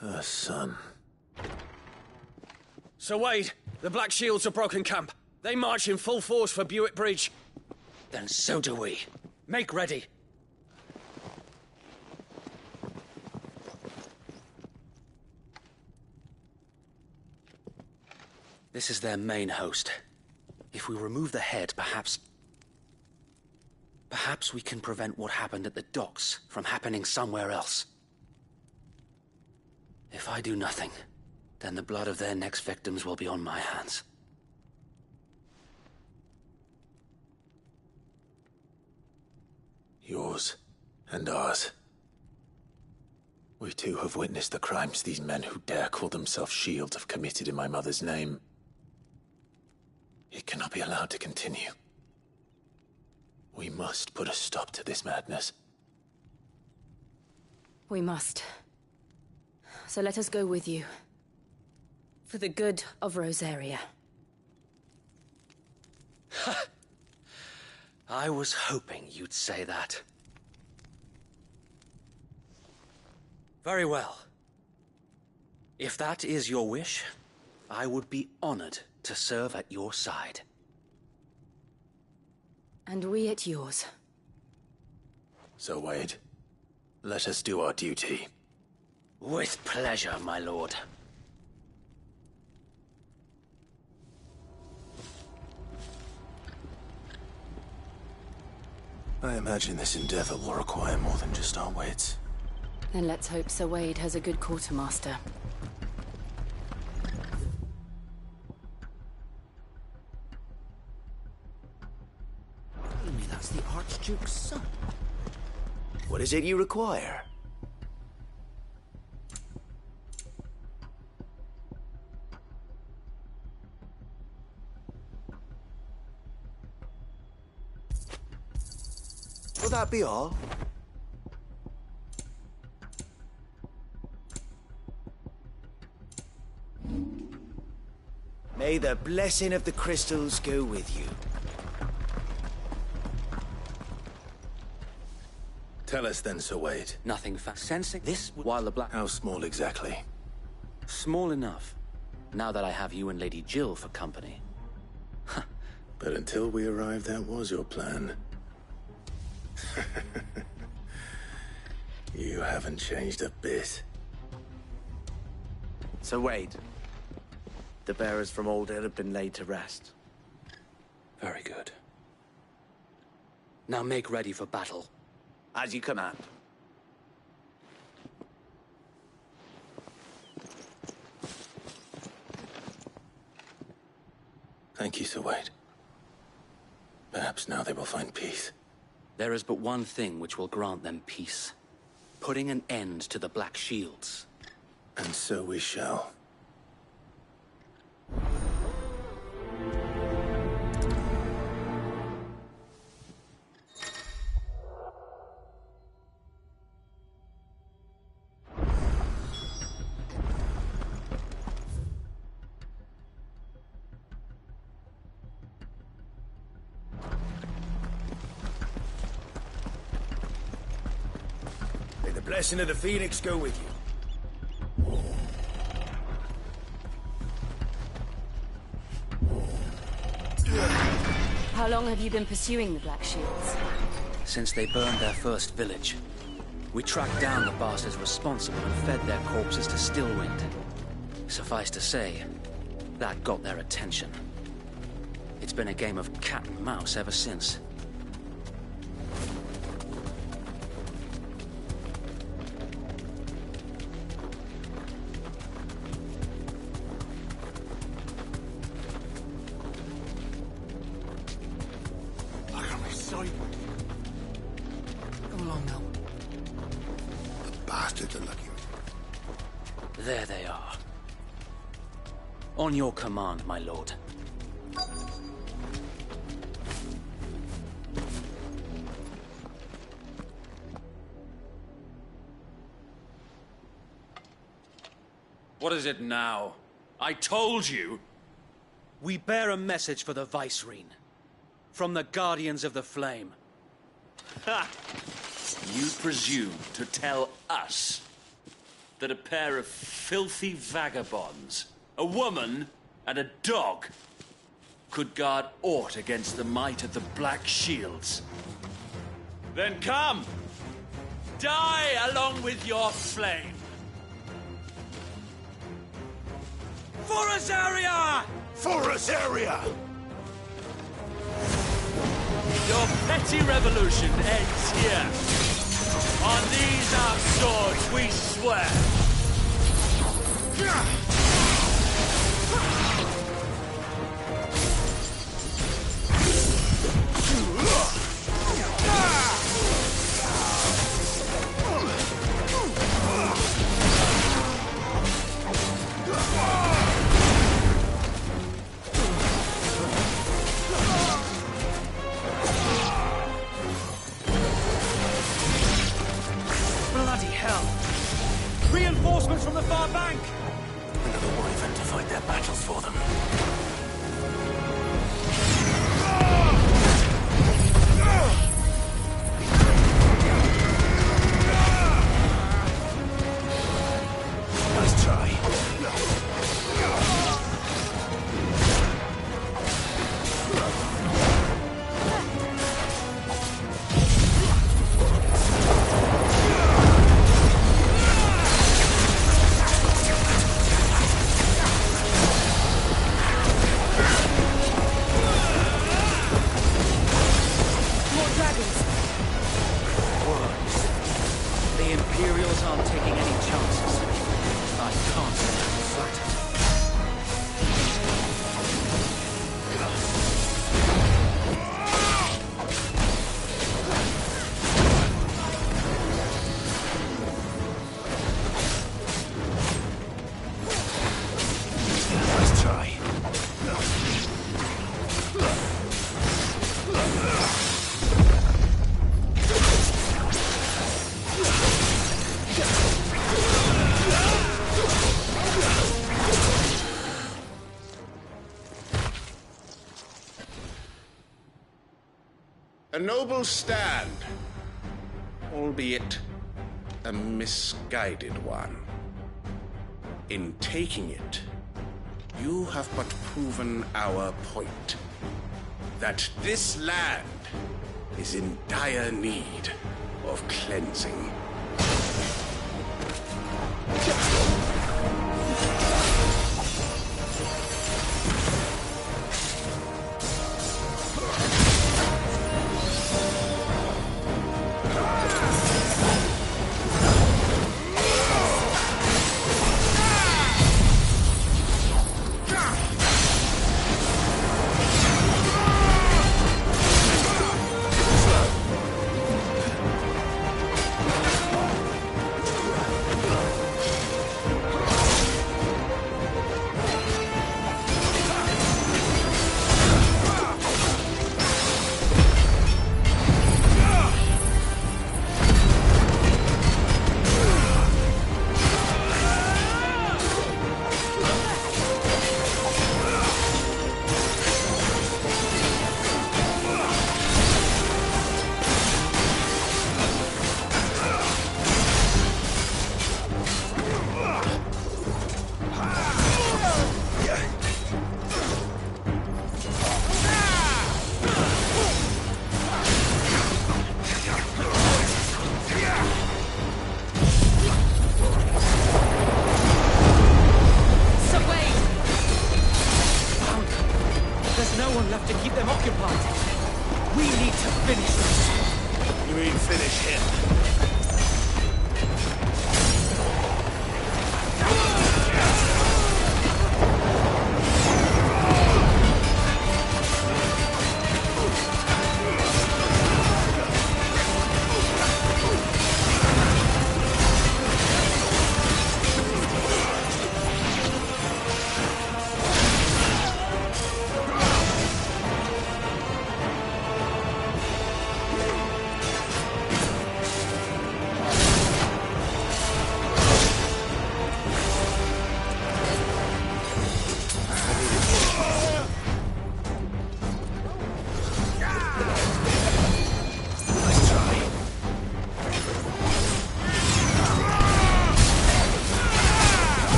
Her son. Sir Wade, the Black Shields have broken camp. They march in full force for Buick Bridge. Then so do we. Make ready. This is their main host. If we remove the head, perhaps we can prevent what happened at the docks from happening somewhere else. If I do nothing, then the blood of their next victims will be on my hands. Yours and ours. We too have witnessed the crimes these men who dare call themselves shields have committed in my mother's name. It cannot be allowed to continue. We must put a stop to this madness. We must. So let us go with you. For the good of Rosaria. I was hoping you'd say that. Very well. If that is your wish, I would be honored to serve at your side. And we at yours. So, Wade, let us do our duty. With pleasure, my lord. I imagine this endeavor will require more than just our wits. Then let's hope Sir Wade has a good quartermaster. Tell me that's the Archduke's son. What is it you require? Will that be all? May the blessing of the crystals go with you. Tell us then, Sir Wade. Nothing sensing this while the black... How small exactly? Small enough. Now that I have you and Lady Jill for company. But until we arrived, that was your plan. You haven't changed a bit. So Wade, the bearers from Oldale have been laid to rest. Very good. Now make ready for battle. As you command. Thank you, Sir Wade. Perhaps now they will find peace. There is but one thing which will grant them peace. Putting an end to the Black Shields. And so we shall. May the blessing of the Phoenix go with you. How long have you been pursuing the Black Shields? Since they burned their first village. We tracked down the bastards responsible and fed their corpses to Stillwind. Suffice to say, that got their attention. It's been a game of cat and mouse ever since. side. Come along now. The bastards are lucky. There they are. On your command, my lord. What is it now? I told you! We bear a message for the Vicereine. From the Guardians of the Flame. Ha! You presume to tell us that a pair of filthy vagabonds, a woman and a dog, could guard aught against the might of the Black Shields? Then come! Die along with your flame! For Azaria! For Azaria! Your petty revolution ends here. On these our swords we swear. Bloody hell! Reinforcements from the far bank! Another wyvern to fight their battles for them. Nice try. The Imperials aren't taking any chances. I can't say I'm flattered. Nice try. A noble stand, albeit a misguided one. In taking it, you have but proven our point, that this land is in dire need of cleansing. To keep them occupied. We need to finish this. You mean finish him?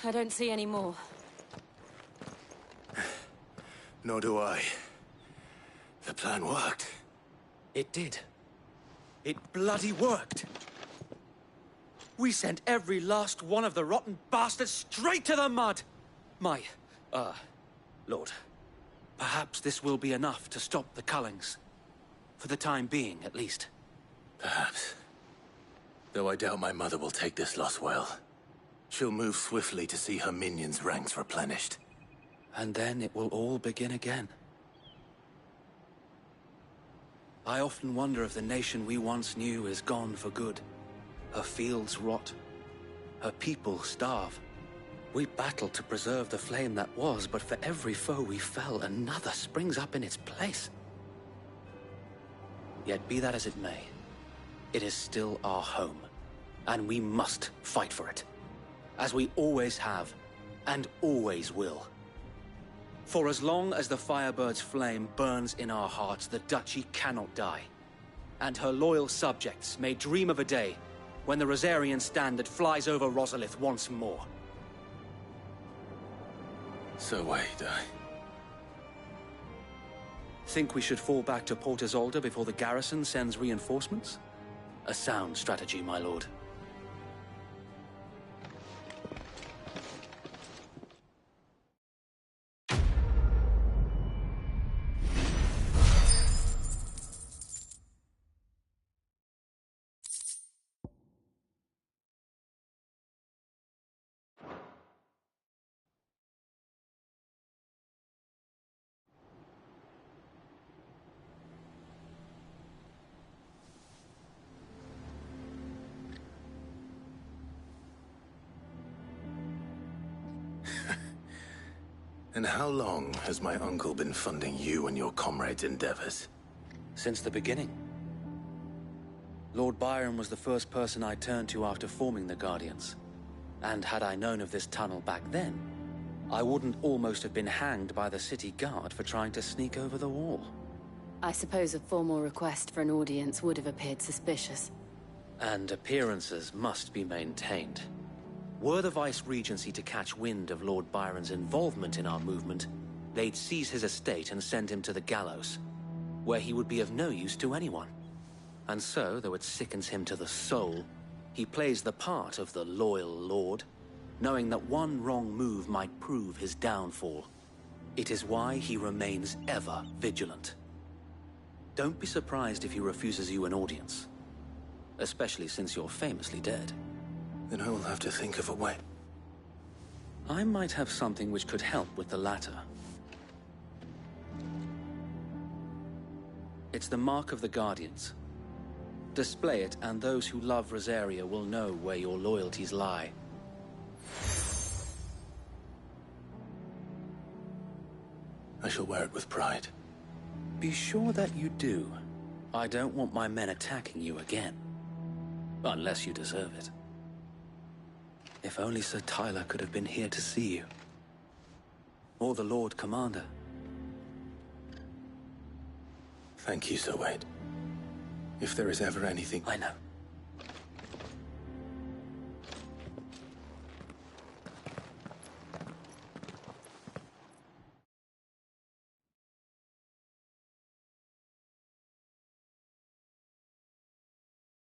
I don't see any more. Nor do I. The plan worked. It did. It bloody worked. We sent every last one of the rotten bastards straight to the mud! Lord, perhaps this will be enough to stop the Cullings. For the time being, at least. Perhaps. Though I doubt my mother will take this loss well. She'll move swiftly to see her minions' ranks replenished. And then it will all begin again. I often wonder if the nation we once knew is gone for good. Her fields rot. Her people starve. We battled to preserve the flame that was, but for every foe we fell, another springs up in its place. Yet be that as it may, it is still our home, and we must fight for it, as we always have, and always will. For as long as the Firebird's flame burns in our hearts, the Duchy cannot die, and her loyal subjects may dream of a day when the Rosarian standard flies over Rosalith once more. So wait, Think we should fall back to Port Isolde before the garrison sends reinforcements? A sound strategy, my lord. And how long has my uncle been funding you and your comrades' endeavors? Since the beginning. Lord Byron was the first person I turned to after forming the Guardians. And had I known of this tunnel back then, I wouldn't almost have been hanged by the city guard for trying to sneak over the wall. I suppose a formal request for an audience would have appeared suspicious. And appearances must be maintained. Were the Vice-Regency to catch wind of Lord Byron's involvement in our movement, they'd seize his estate and send him to the gallows, where he would be of no use to anyone. And so, though it sickens him to the soul, he plays the part of the loyal lord, knowing that one wrong move might prove his downfall. It is why he remains ever vigilant. Don't be surprised if he refuses you an audience, especially since you're famously dead. Then I will have to think of a way. I might have something which could help with the latter. It's the mark of the Guardians. Display it, and those who love Rosaria will know where your loyalties lie. I shall wear it with pride. Be sure that you do. I don't want my men attacking you again. Unless you deserve it. If only Sir Tyler could have been here to see you. Or the Lord Commander. Thank you, Sir Wade. If there is ever anything... I know.